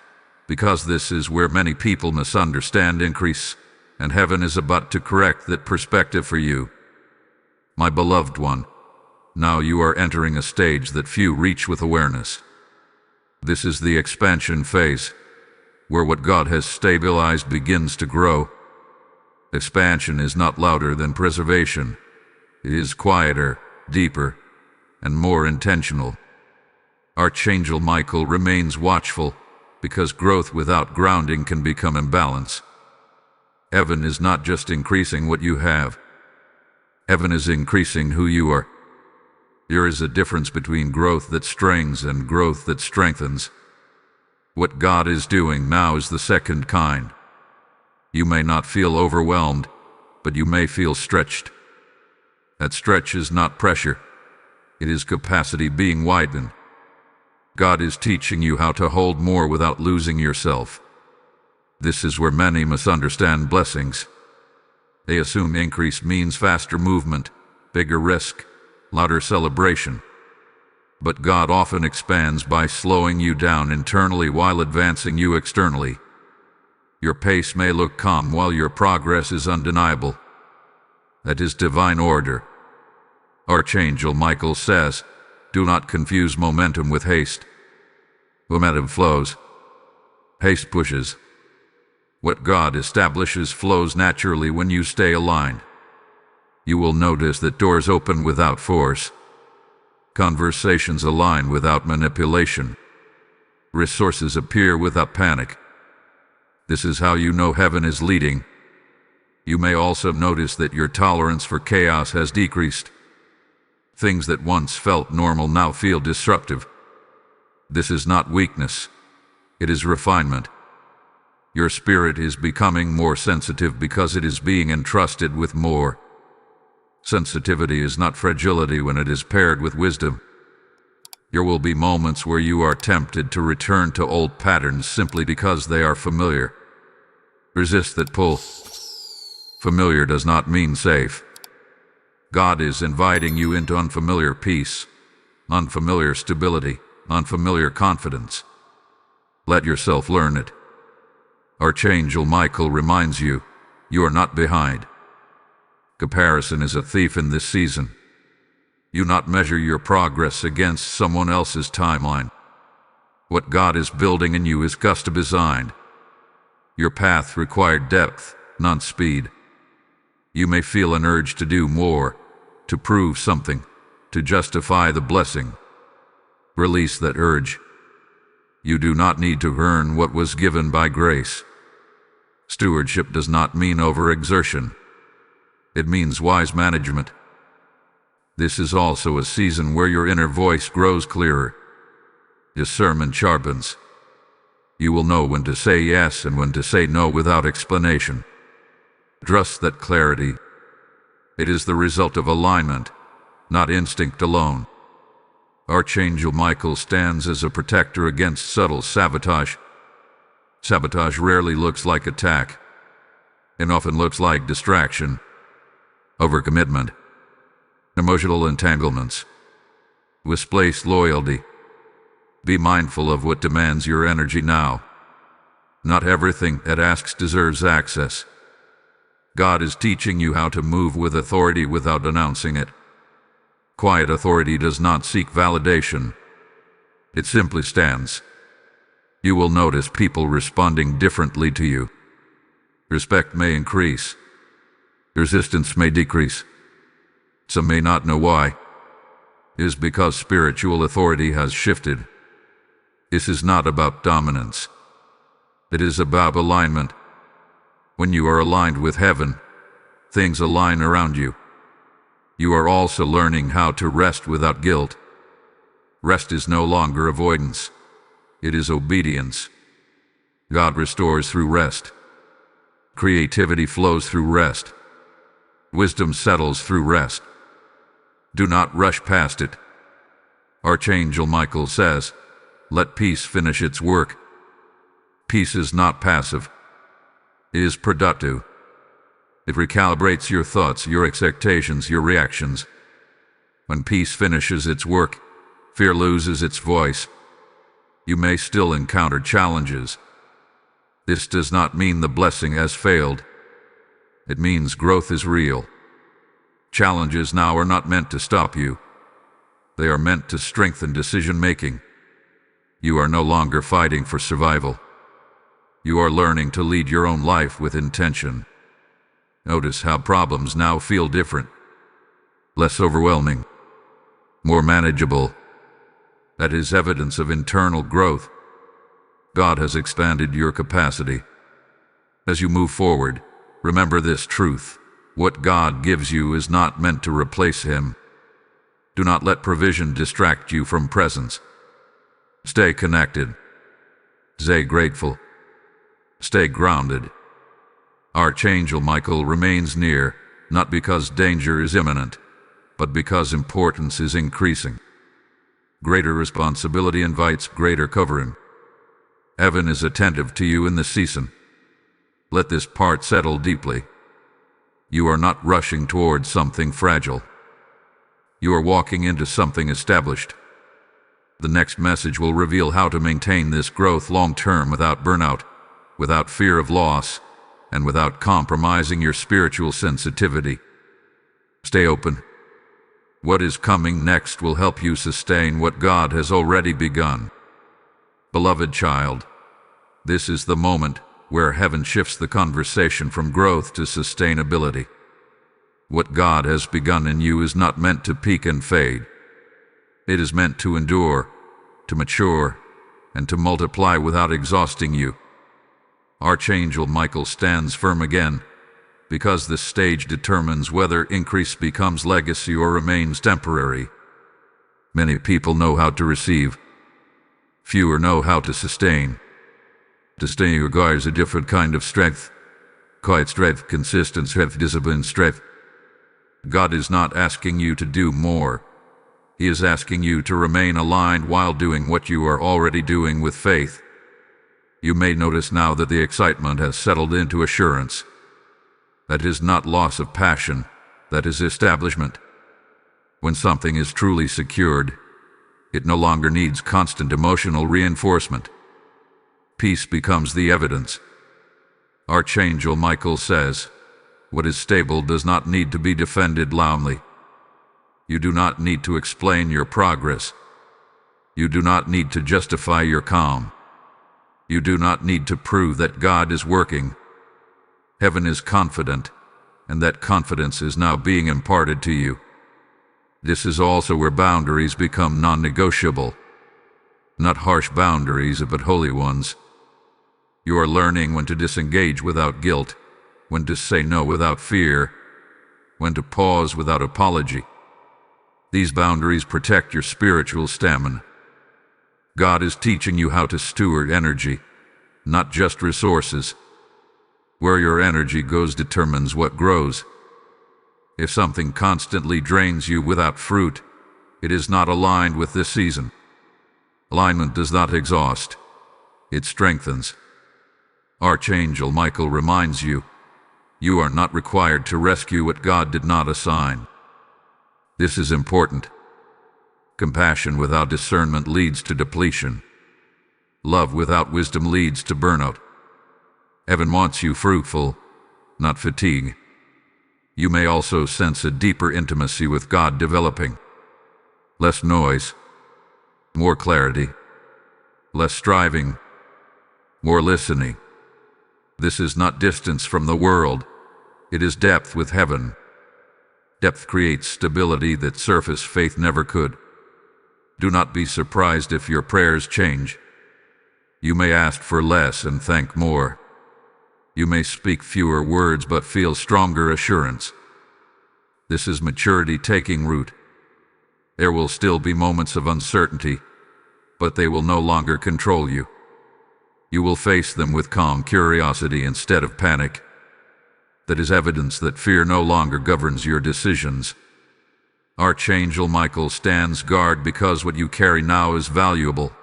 S1: because this is where many people misunderstand increase, and heaven is about to correct that perspective for you. My beloved one, now you are entering a stage that few reach with awareness. This is the expansion phase, where what God has stabilized begins to grow. Expansion is not louder than preservation. It is quieter, deeper, and more intentional. Archangel Michael remains watchful, because growth without grounding can become imbalance. Heaven is not just increasing what you have. Heaven is increasing who you are. There is a difference between growth that strains and growth that strengthens. What God is doing now is the second kind. You may not feel overwhelmed, but you may feel stretched. That stretch is not pressure. It is capacity being widened. God is teaching you how to hold more without losing yourself. This is where many misunderstand blessings. They assume increase means faster movement, bigger risk, louder celebration. But God often expands by slowing you down internally while advancing you externally. Your pace may look calm while your progress is undeniable. That is divine order. Archangel Michael says, do not confuse momentum with haste. Momentum flows. Haste pushes. What God establishes flows naturally when you stay aligned. You will notice that doors open without force. Conversations align without manipulation. Resources appear without panic. This is how you know heaven is leading. You may also notice that your tolerance for chaos has decreased. Things that once felt normal now feel disruptive. This is not weakness. It is refinement. Your spirit is becoming more sensitive because it is being entrusted with more. Sensitivity is not fragility when it is paired with wisdom. There will be moments where you are tempted to return to old patterns simply because they are familiar. Resist that pull. Familiar does not mean safe. God is inviting you into unfamiliar peace, unfamiliar stability, unfamiliar confidence. Let yourself learn it. Archangel Michael reminds you, you are not behind. Comparison is a thief in this season. You not measure your progress against someone else's timeline. What God is building in you is custom designed. Your path required depth, not speed. You may feel an urge to do more, to prove something, to justify the blessing. Release that urge. You do not need to earn what was given by grace. Stewardship does not mean overexertion. It means wise management. This is also a season where your inner voice grows clearer. Discernment sharpens. You will know when to say yes and when to say no without explanation. Trust that clarity. It is the result of alignment, not instinct alone. Archangel Michael stands as a protector against subtle sabotage. Sabotage rarely looks like attack. It often looks like distraction, overcommitment, emotional entanglements, misplaced loyalty. Be mindful of what demands your energy now. Not everything that asks deserves access. God is teaching you how to move with authority without announcing it. Quiet authority does not seek validation. It simply stands. You will notice people responding differently to you. Respect may increase. Resistance may decrease. Some may not know why. It is because spiritual authority has shifted. This is not about dominance. It is about alignment. When you are aligned with heaven, things align around you. You are also learning how to rest without guilt. Rest is no longer avoidance. It is obedience. God restores through rest. Creativity flows through rest. Wisdom settles through rest. Do not rush past it. Archangel Michael says, let peace finish its work. Peace is not passive. It is productive. It recalibrates your thoughts, your expectations, your reactions. When peace finishes its work, fear loses its voice. You may still encounter challenges. This does not mean the blessing has failed. It means growth is real. Challenges now are not meant to stop you. They are meant to strengthen decision-making. You are no longer fighting for survival. You are learning to lead your own life with intention. Notice how problems now feel different. Less overwhelming. More manageable. That is evidence of internal growth. God has expanded your capacity. As you move forward, remember this truth. What God gives you is not meant to replace Him. Do not let provision distract you from presence. Stay connected. Stay grateful. Stay grounded. Archangel Michael remains near, not because danger is imminent, but because importance is increasing. Greater responsibility invites greater covering. Heaven is attentive to you in this season. Let this part settle deeply. You are not rushing towards something fragile. You are walking into something established. The next message will reveal how to maintain this growth long-term without burnout, without fear of loss, and without compromising your spiritual sensitivity. Stay open. What is coming next will help you sustain what God has already begun. Beloved child, this is the moment where heaven shifts the conversation from growth to sustainability. What God has begun in you is not meant to peak and fade. It is meant to endure, to mature, and to multiply without exhausting you. Archangel Michael stands firm again, because this stage determines whether increase becomes legacy or remains temporary. Many people know how to receive. Fewer know how to sustain. Sustain requires a different kind of strength. Quiet strength, consistent strength, disciplined strength. God is not asking you to do more. He is asking you to remain aligned while doing what you are already doing with faith. You may notice now that the excitement has settled into assurance. That is not loss of passion, that is establishment. When something is truly secured, it no longer needs constant emotional reinforcement. Peace becomes the evidence. Archangel Michael says, "What is stable does not need to be defended loudly." You do not need to explain your progress. You do not need to justify your calm. You do not need to prove that God is working. Heaven is confident, and that confidence is now being imparted to you. This is also where boundaries become non-negotiable. Not harsh boundaries, but holy ones. You are learning when to disengage without guilt, when to say no without fear, when to pause without apology. These boundaries protect your spiritual stamina. God is teaching you how to steward energy, not just resources. Where your energy goes determines what grows. If something constantly drains you without fruit, it is not aligned with this season. Alignment does not exhaust, it strengthens. Archangel Michael reminds you, you are not required to rescue what God did not assign. This is important. Compassion without discernment leads to depletion. Love without wisdom leads to burnout. Heaven wants you fruitful, not fatigue. You may also sense a deeper intimacy with God developing. Less noise, more clarity, less striving, more listening. This is not distance from the world, it is depth with heaven. Depth creates stability that surface faith never could. Do not be surprised if your prayers change. You may ask for less and thank more. You may speak fewer words but feel stronger assurance. This is maturity taking root. There will still be moments of uncertainty, but they will no longer control you. You will face them with calm curiosity instead of panic. That is evidence that fear no longer governs your decisions. Archangel Michael stands guard because what you carry now is valuable,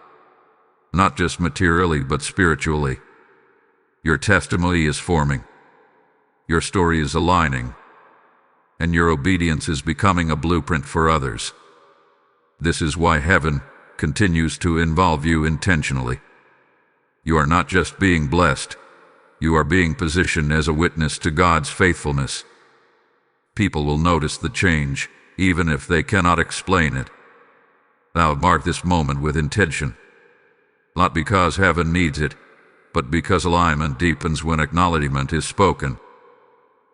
S1: not just materially but spiritually. Your testimony is forming, your story is aligning, and your obedience is becoming a blueprint for others. This is why heaven continues to involve you intentionally. You are not just being blessed, you are being positioned as a witness to God's faithfulness. People will notice the change, even if they cannot explain it. Now mark this moment with intention. Not because heaven needs it, but because alignment deepens when acknowledgement is spoken.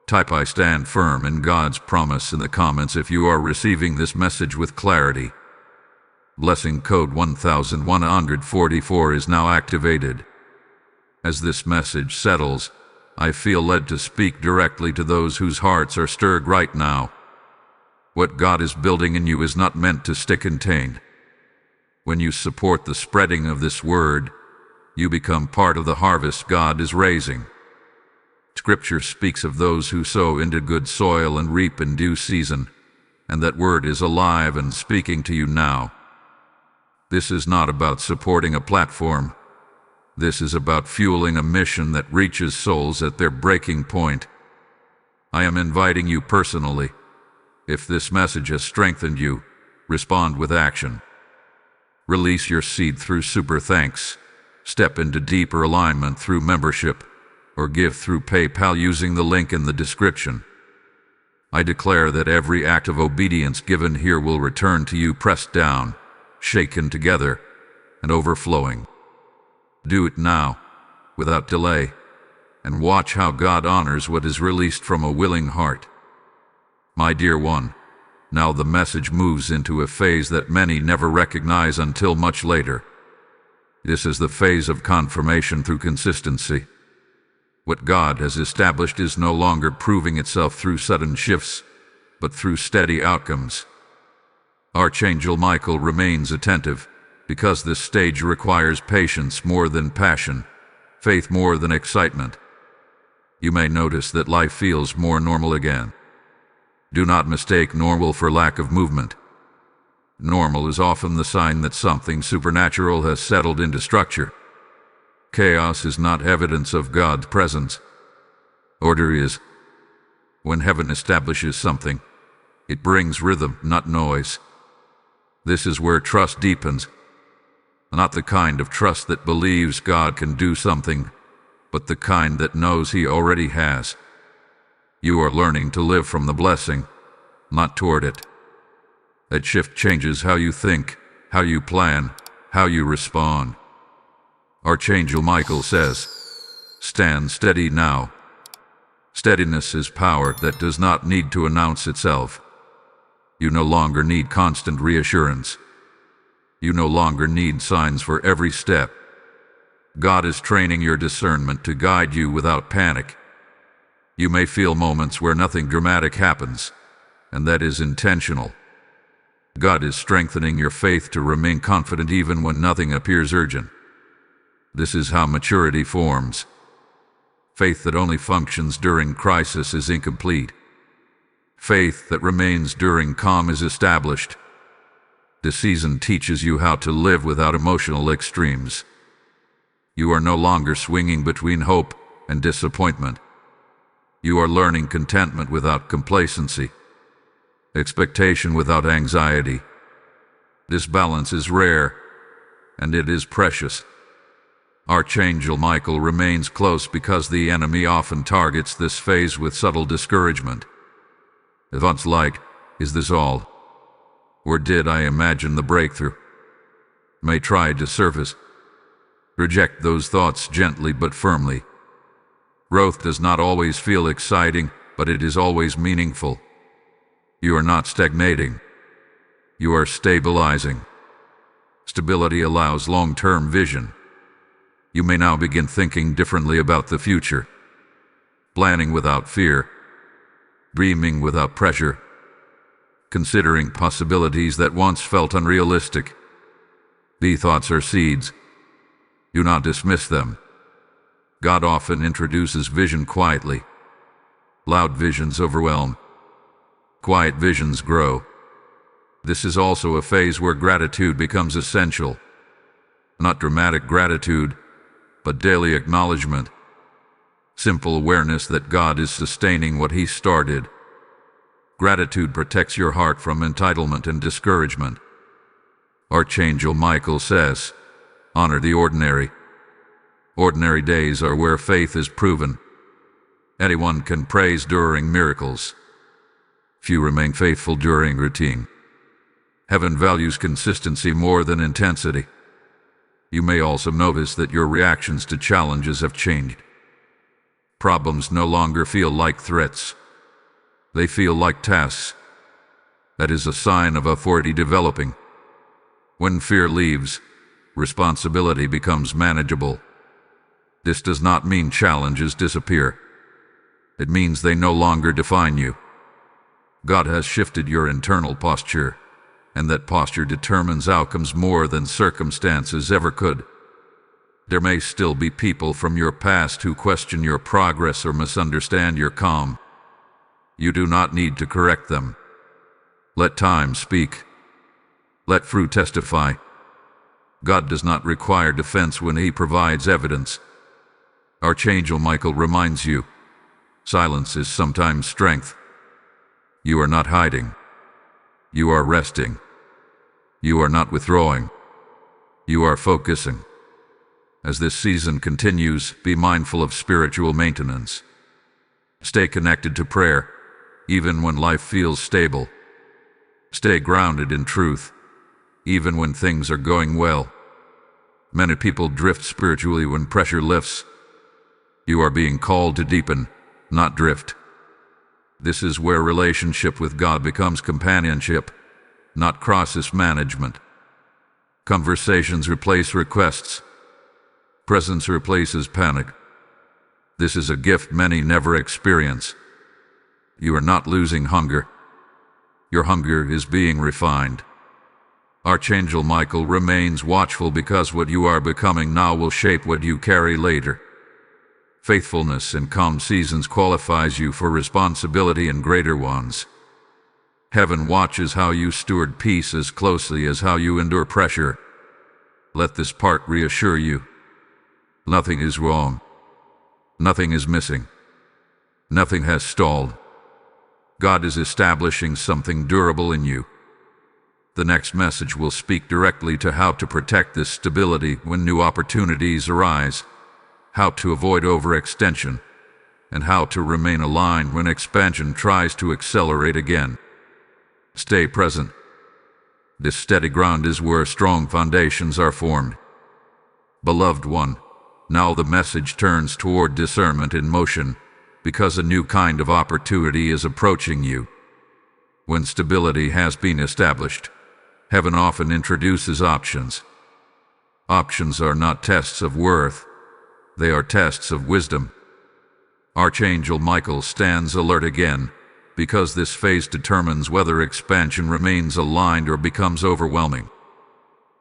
S1: Type "I stand firm in God's promise" in the comments if you are receiving this message with clarity. Blessing code 1144 is now activated. As this message settles, I feel led to speak directly to those whose hearts are stirred right now. What God is building in you is not meant to stay contained. When you support the spreading of this word, you become part of the harvest God is raising. Scripture speaks of those who sow into good soil and reap in due season, and that word is alive and speaking to you now. This is not about supporting a platform. This is about fueling a mission that reaches souls at their breaking point. I am inviting you personally. If this message has strengthened you, respond with action. Release your seed through super thanks. Step into deeper alignment through membership, or give through PayPal using the link in the description. I declare that every act of obedience given here will return to you pressed down, shaken together, and overflowing. Do it now, without delay, and watch how God honors what is released from a willing heart. My dear one, now the message moves into a phase that many never recognize until much later. This is the phase of confirmation through consistency. What God has established is no longer proving itself through sudden shifts, but through steady outcomes. Archangel Michael remains attentive, because this stage requires patience more than passion, faith more than excitement. You may notice that life feels more normal again. Do not mistake normal for lack of movement. Normal is often the sign that something supernatural has settled into structure. Chaos is not evidence of God's presence. Order is. When heaven establishes something, it brings rhythm, not noise. This is where trust deepens. Not the kind of trust that believes God can do something, but the kind that knows He already has. You are learning to live from the blessing, not toward it. That shift changes how you think, how you plan, how you respond. Archangel Michael says, "Stand steady now." Steadiness is power that does not need to announce itself. You no longer need constant reassurance. You no longer need signs for every step. God is training your discernment to guide you without panic. You may feel moments where nothing dramatic happens, and that is intentional. God is strengthening your faith to remain confident even when nothing appears urgent. This is how maturity forms. Faith that only functions during crisis is incomplete. Faith that remains during calm is established. This season teaches you how to live without emotional extremes. You are no longer swinging between hope and disappointment. You are learning contentment without complacency, expectation without anxiety. This balance is rare, and it is precious. Archangel Michael remains close because the enemy often targets this phase with subtle discouragement. Thoughts like, "Is this all? Or did I imagine the breakthrough?" may try to surface. Reject those thoughts gently but firmly. Growth does not always feel exciting, but it is always meaningful. You are not stagnating. You are stabilizing. Stability allows long-term vision. You may now begin thinking differently about the future, planning without fear, dreaming without pressure, considering possibilities that once felt unrealistic. These thoughts are seeds. Do not dismiss them. God often introduces vision quietly. Loud visions overwhelm. Quiet visions grow. This is also a phase where gratitude becomes essential. Not dramatic gratitude, but daily acknowledgement. Simple awareness that God is sustaining what He started. Gratitude protects your heart from entitlement and discouragement. Archangel Michael says, "Honor the ordinary." Ordinary days are where faith is proven. Anyone can praise during miracles. Few remain faithful during routine. Heaven values consistency more than intensity. You may also notice that your reactions to challenges have changed. Problems no longer feel like threats. They feel like tasks. That is a sign of authority developing. When fear leaves, responsibility becomes manageable. This does not mean challenges disappear. It means they no longer define you. God has shifted your internal posture, and that posture determines outcomes more than circumstances ever could. There may still be people from your past who question your progress or misunderstand your calm. You do not need to correct them. Let time speak. Let fruit testify. God does not require defense when He provides evidence. Archangel Michael reminds you, silence is sometimes strength. You are not hiding. You are resting. You are not withdrawing. You are focusing. As this season continues, be mindful of spiritual maintenance. Stay connected to prayer, even when life feels stable. Stay grounded in truth, even when things are going well. Many people drift spiritually when pressure lifts. You are being called to deepen, not drift. This is where relationship with God becomes companionship, not crisis management. Conversations replace requests. Presence replaces panic. This is a gift many never experience. You are not losing hunger. Your hunger is being refined. Archangel Michael remains watchful because what you are becoming now will shape what you carry later. Faithfulness in calm seasons qualifies you for responsibility in greater ones. Heaven watches how you steward peace as closely as how you endure pressure. Let this part reassure you. Nothing is wrong. Nothing is missing. Nothing has stalled. God is establishing something durable in you. The next message will speak directly to how to protect this stability when new opportunities arise, how to avoid overextension, and how to remain aligned when expansion tries to accelerate again. Stay present. This steady ground is where strong foundations are formed. Beloved one, now the message turns toward discernment in motion, because a new kind of opportunity is approaching you. When stability has been established, heaven often introduces options. Options are not tests of worth, they are tests of wisdom. Archangel Michael stands alert again, because this phase determines whether expansion remains aligned or becomes overwhelming.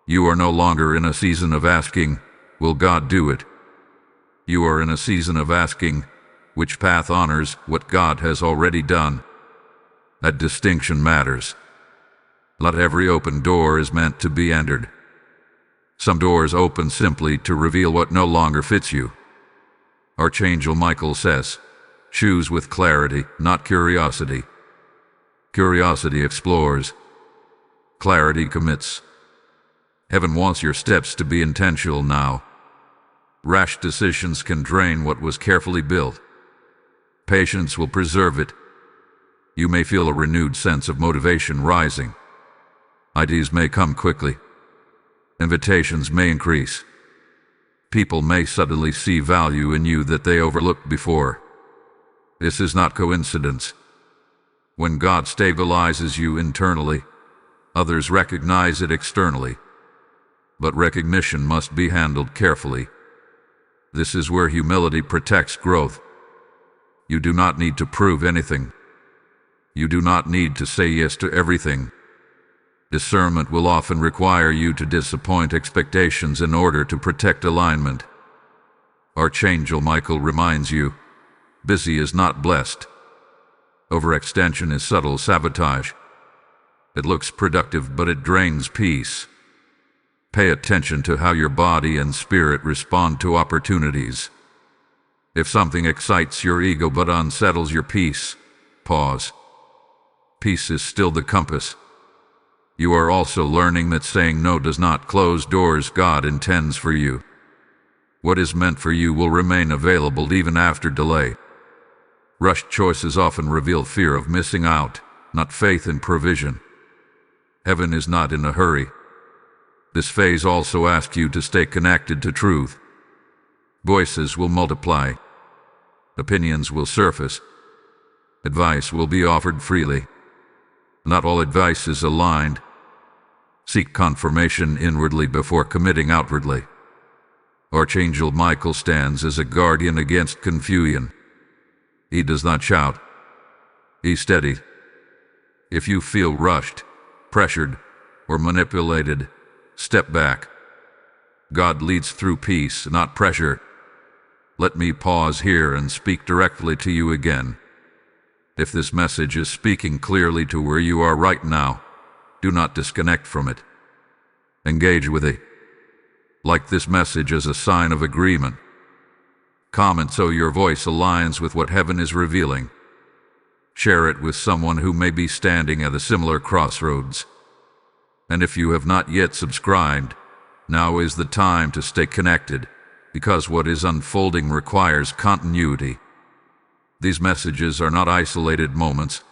S1: You are no longer in a season of asking, "Will God do it?" You are in a season of asking, "Which path honors what God has already done?" That distinction matters. Not every open door is meant to be entered. Some doors open simply to reveal what no longer fits you. Archangel Michael says, "Choose with clarity, not curiosity." Curiosity explores. Clarity commits. Heaven wants your steps to be intentional now. Rash decisions can drain what was carefully built. Patience will preserve it. You may feel a renewed sense of motivation rising. Ideas may come quickly. Invitations may increase. People may suddenly see value in you that they overlooked before. This is not coincidence. When God stabilizes you internally, others recognize it externally. But recognition must be handled carefully. This is where humility protects growth. You do not need to prove anything. You do not need to say yes to everything. Discernment will often require you to disappoint expectations in order to protect alignment. Archangel Michael reminds you, busy is not blessed. Overextension is subtle sabotage. It looks productive, but it drains peace. Pay attention to how your body and spirit respond to opportunities. If something excites your ego but unsettles your peace, pause. Peace is still the compass. You are also learning that saying no does not close doors God intends for you. What is meant for you will remain available even after delay. Rushed choices often reveal fear of missing out, not faith in provision. Heaven is not in a hurry. This phase also asks you to stay connected to truth. Voices will multiply. Opinions will surface. Advice will be offered freely. Not all advice is aligned. Seek confirmation inwardly before committing outwardly. Archangel Michael stands as a guardian against confusion. He does not shout. He steadies. If you feel rushed, pressured, or manipulated, step back. God leads through peace, not pressure. Let me pause here and speak directly to you again. If this message is speaking clearly to where you are right now, do not disconnect from it. Engage with it. Like this message as a sign of agreement. Comment so your voice aligns with what heaven is revealing. Share it with someone who may be standing at a similar crossroads. And if you have not yet subscribed, now is the time to stay connected, because what is unfolding requires continuity. These messages are not isolated moments.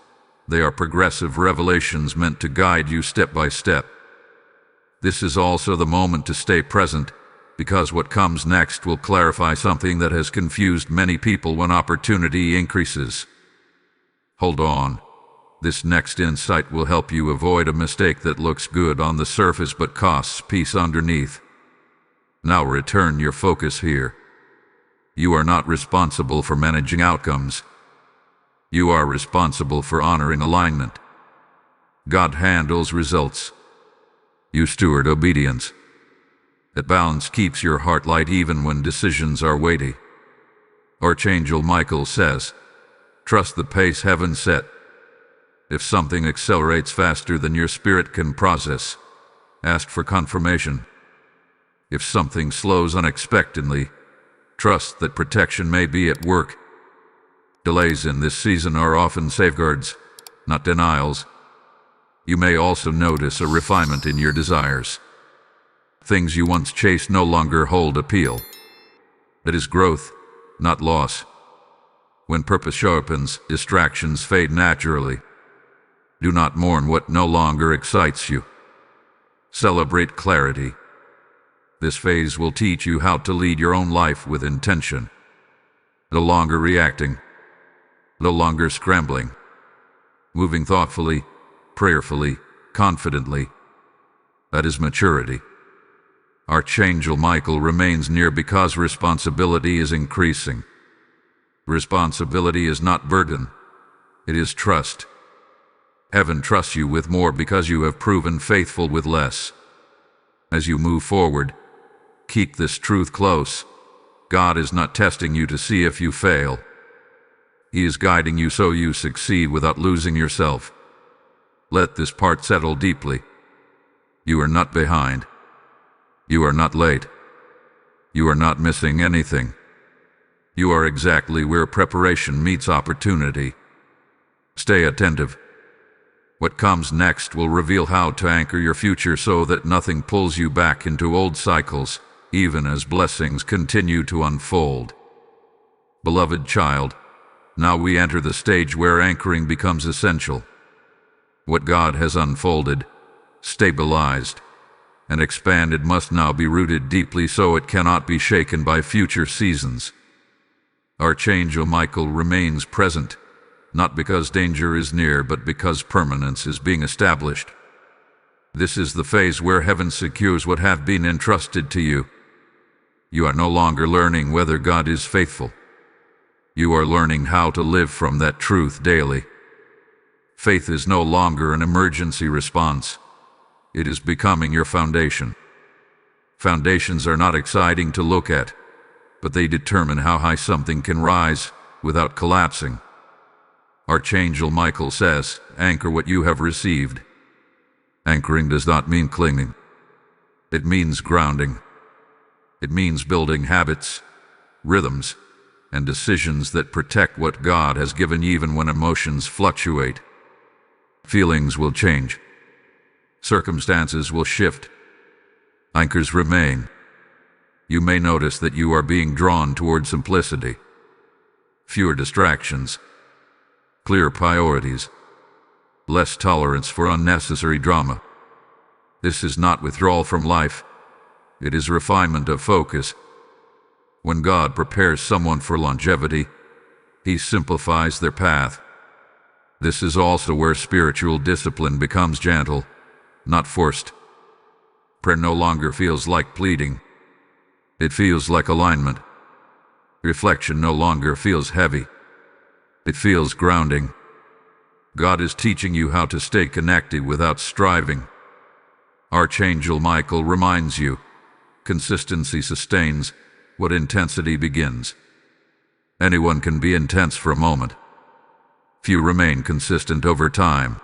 S1: They are progressive revelations meant to guide you step by step. This is also the moment to stay present, because what comes next will clarify something that has confused many people when opportunity increases. Hold on. This next insight will help you avoid a mistake that looks good on the surface but costs peace underneath. Now return your focus here. You are not responsible for managing outcomes. You are responsible for honoring alignment. God handles results. You steward obedience. That balance keeps your heart light even when decisions are weighty. Archangel Michael says, trust the pace heaven set. If something accelerates faster than your spirit can process, ask for confirmation. If something slows unexpectedly, trust that protection may be at work. Delays in this season are often safeguards, not denials. You may also notice a refinement in your desires. Things you once chased no longer hold appeal. It is growth, not loss. When purpose sharpens, distractions fade naturally. Do not mourn what no longer excites you. Celebrate clarity. This phase will teach you how to lead your own life with intention. No longer reacting. No longer scrambling. Moving thoughtfully, prayerfully, confidently. That is maturity. Archangel Michael remains near because responsibility is increasing. Responsibility is not burden. It is trust. Heaven trusts you with more because you have proven faithful with less. As you move forward, keep this truth close. God is not testing you to see if you fail. He is guiding you so you succeed without losing yourself. Let this part settle deeply. You are not behind. You are not late. You are not missing anything. You are exactly where preparation meets opportunity. Stay attentive. What comes next will reveal how to anchor your future so that nothing pulls you back into old cycles, even as blessings continue to unfold. Beloved child, now we enter the stage where anchoring becomes essential. What God has unfolded, stabilized, and expanded must now be rooted deeply so it cannot be shaken by future seasons. Archangel Michael remains present, not because danger is near, but because permanence is being established. This is the phase where heaven secures what have been entrusted to you. You are no longer learning whether God is faithful. You are learning how to live from that truth daily. Faith is no longer an emergency response. It is becoming your foundation. Foundations are not exciting to look at, but they determine how high something can rise without collapsing. Archangel Michael says, anchor what you have received. Anchoring does not mean clinging. It means grounding. It means building habits, rhythms, and decisions that protect what God has given even when emotions fluctuate. Feelings will change. Circumstances will shift. Anchors remain. You may notice that you are being drawn toward simplicity. Fewer distractions. Clear priorities. Less tolerance for unnecessary drama. This is not withdrawal from life. It is refinement of focus. When God prepares someone for longevity, He simplifies their path. This is also where spiritual discipline becomes gentle, not forced. Prayer no longer feels like pleading. It feels like alignment. Reflection no longer feels heavy. It feels grounding. God is teaching you how to stay connected without striving. Archangel Michael reminds you, consistency sustains what intensity begins. Anyone can be intense for a moment. Few remain consistent over time.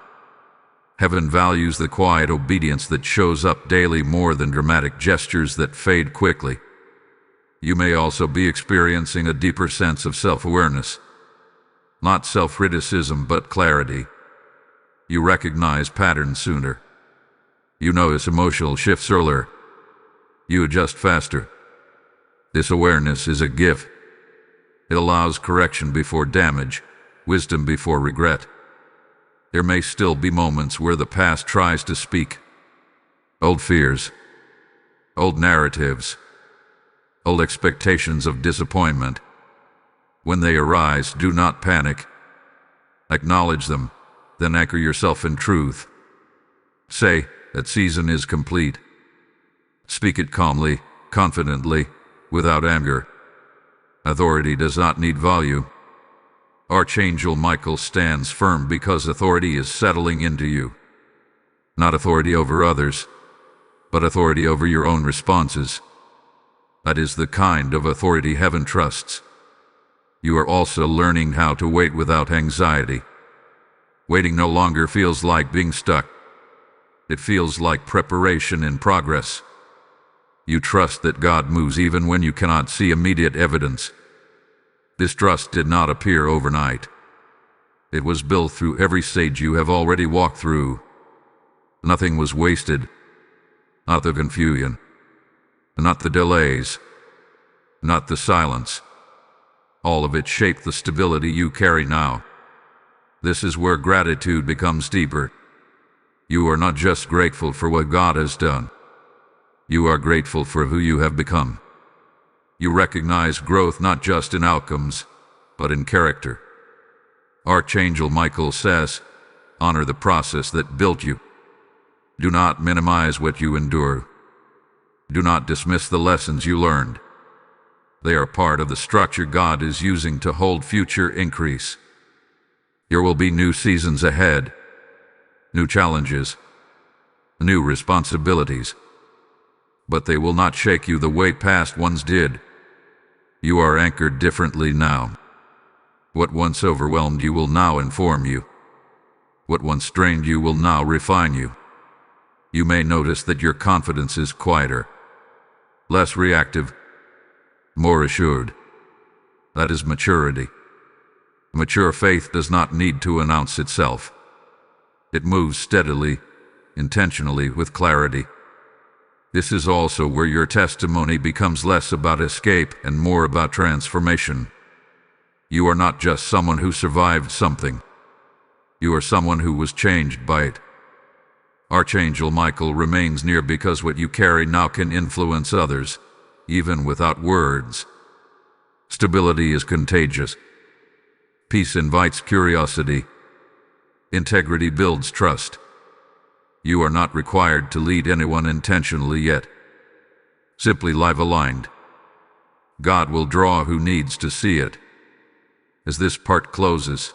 S1: Heaven values the quiet obedience that shows up daily more than dramatic gestures that fade quickly. You may also be experiencing a deeper sense of self-awareness. Not self-criticism, but clarity. You recognize patterns sooner. You notice emotional shifts earlier. You adjust faster. This awareness is a gift. It allows correction before damage, wisdom before regret. There may still be moments where the past tries to speak. Old fears, old narratives, old expectations of disappointment. When they arise, do not panic. Acknowledge them, then anchor yourself in truth. Say, that season is complete. Speak it calmly, confidently, without anger. Authority does not need volume. Archangel Michael stands firm because authority is settling into you. Not authority over others, but authority over your own responses. That is the kind of authority heaven trusts. You are also learning how to wait without anxiety. Waiting no longer feels like being stuck. It feels like preparation in progress. You trust that God moves even when you cannot see immediate evidence. This trust did not appear overnight. It was built through every stage you have already walked through. Nothing was wasted. Not the confusion. Not the delays. Not the silence. All of it shaped the stability you carry now. This is where gratitude becomes deeper. You are not just grateful for what God has done. You are grateful for who you have become. You recognize growth not just in outcomes, but in character. Archangel Michael says, honor the process that built you. Do not minimize what you endure. Do not dismiss the lessons you learned. They are part of the structure God is using to hold future increase. There will be new seasons ahead, new challenges, new responsibilities. But they will not shake you the way past ones did. You are anchored differently now. What once overwhelmed you will now inform you. What once strained you will now refine you. You may notice that your confidence is quieter, less reactive, more assured. That is maturity. Mature faith does not need to announce itself. It moves steadily, intentionally, with clarity. This is also where your testimony becomes less about escape and more about transformation. You are not just someone who survived something. You are someone who was changed by it. Archangel Michael remains near because what you carry now can influence others, even without words. Stability is contagious. Peace invites curiosity. Integrity builds trust. You are not required to lead anyone intentionally yet. Simply live aligned. God will draw who needs to see it. As this part closes,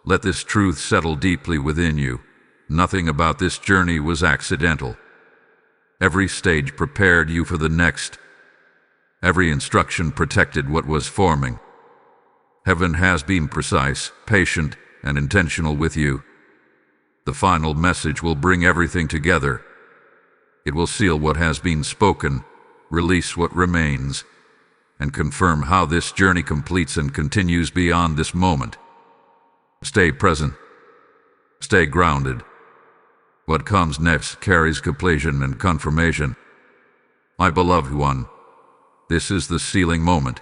S1: let this truth settle deeply within you. Nothing about this journey was accidental. Every stage prepared you for the next. Every instruction protected what was forming. Heaven has been precise, patient, and intentional with you. The final message will bring everything together. It will seal what has been spoken, release what remains, and confirm how this journey completes and continues beyond this moment. Stay present. Stay grounded. What comes next carries completion and confirmation. My beloved one, this is the sealing moment.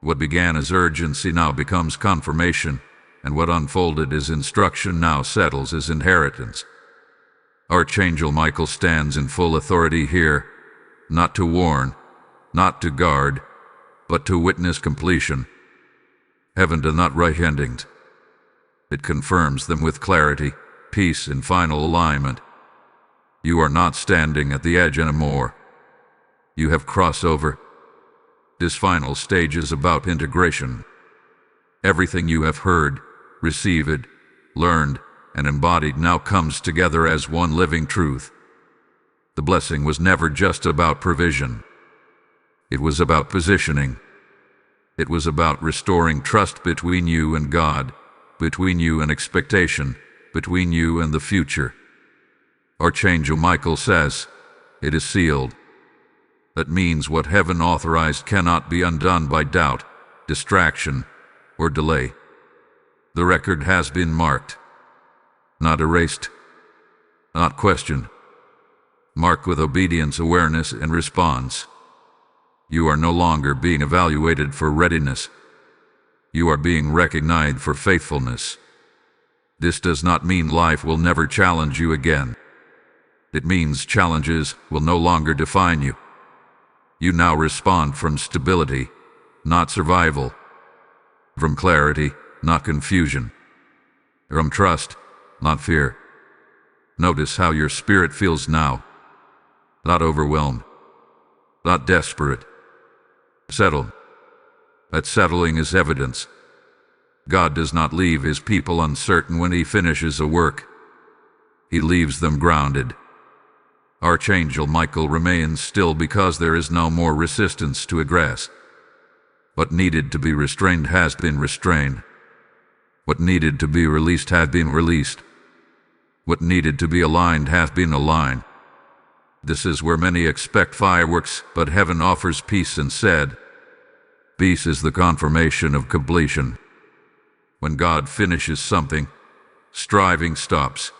S1: What began as urgency now becomes confirmation, and what unfolded as instruction now settles as inheritance. Archangel Michael stands in full authority here, not to warn, not to guard, but to witness completion. Heaven does not write endings. It confirms them with clarity, peace, and final alignment. You are not standing at the edge anymore. You have crossed over. This final stage is about integration. Everything you have heard, received, learned, and embodied now comes together as one living truth. The blessing was never just about provision. It was about positioning. It was about restoring trust between you and God, between you and expectation, between you and the future. Archangel Michael says, it is sealed. That means what heaven authorized cannot be undone by doubt, distraction, or delay. The record has been marked, not erased, not questioned. Marked with obedience, awareness, and response. You are no longer being evaluated for readiness. You are being recognized for faithfulness. This does not mean life will never challenge you again. It means challenges will no longer define you. You now respond from stability, not survival. From clarity, not confusion. From trust, not fear. Notice how your spirit feels now. Not overwhelmed. Not desperate. Settled. That settling is evidence. God does not leave his people uncertain when he finishes a work. He leaves them grounded. Archangel Michael remains still because there is no more resistance to aggress. What needed to be restrained has been restrained. What needed to be released hath been released. What needed to be aligned hath been aligned. This is where many expect fireworks, but heaven offers peace and said, peace is the confirmation of completion. When God finishes something, striving stops.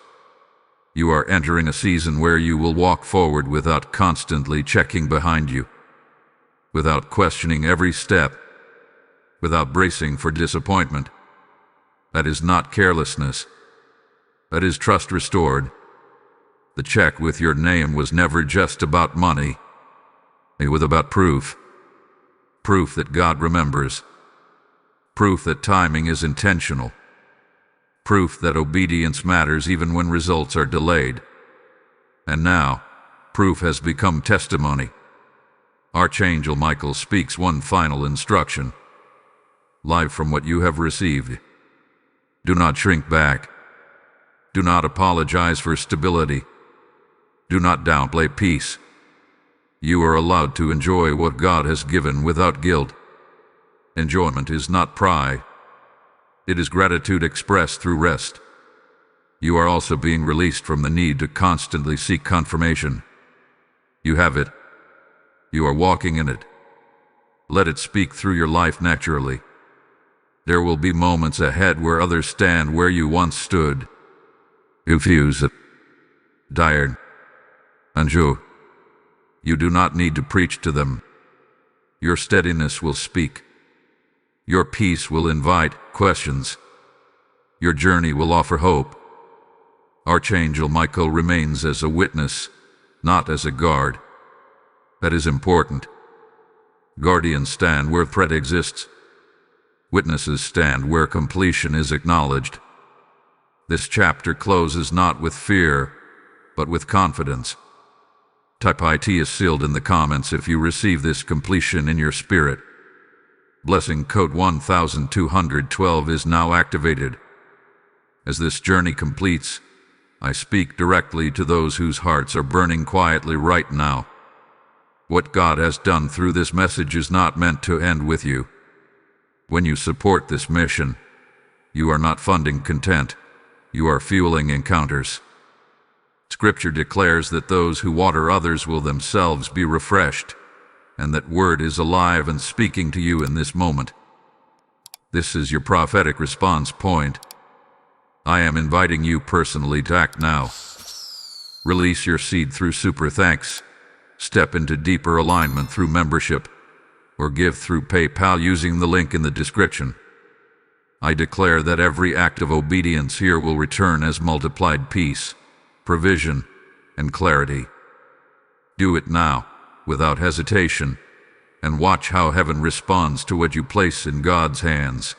S1: You are entering a season where you will walk forward without constantly checking behind you, without questioning every step, without bracing for disappointment. That is not carelessness. That is trust restored. The check with your name was never just about money. It was about proof. Proof that God remembers. Proof that timing is intentional. Proof that obedience matters even when results are delayed. And now, proof has become testimony. Archangel Michael speaks one final instruction. Live from what you have received. Do not shrink back. Do not apologize for stability. Do not downplay peace. You are allowed to enjoy what God has given without guilt. Enjoyment is not pride. It is gratitude expressed through rest. You are also being released from the need to constantly seek confirmation. You have it. You are walking in it. Let it speak through your life naturally. There will be moments ahead where others stand where you once stood. Confused, tired, unsure. You do not need to preach to them. Your steadiness will speak. Your peace will invite questions. Your journey will offer hope. Archangel Michael remains as a witness, not as a guard. That is important. Guardians stand where threat exists. Witnesses stand where completion is acknowledged. This chapter closes not with fear, but with confidence. Type IT is sealed in the comments if you receive this completion in your spirit. Blessing code 1212 is now activated. As this journey completes, I speak directly to those whose hearts are burning quietly right now. What God has done through this message is not meant to end with you. When you support this mission, you are not funding content, you are fueling encounters. Scripture declares that those who water others will themselves be refreshed, and that word is alive and speaking to you in this moment. This is your prophetic response point. I am inviting you personally to act now. Release your seed through super thanks. Step into deeper alignment through membership, or give through PayPal using the link in the description. I declare that every act of obedience here will return as multiplied peace, provision, and clarity. Do it now, without hesitation, and watch how heaven responds to what you place in God's hands.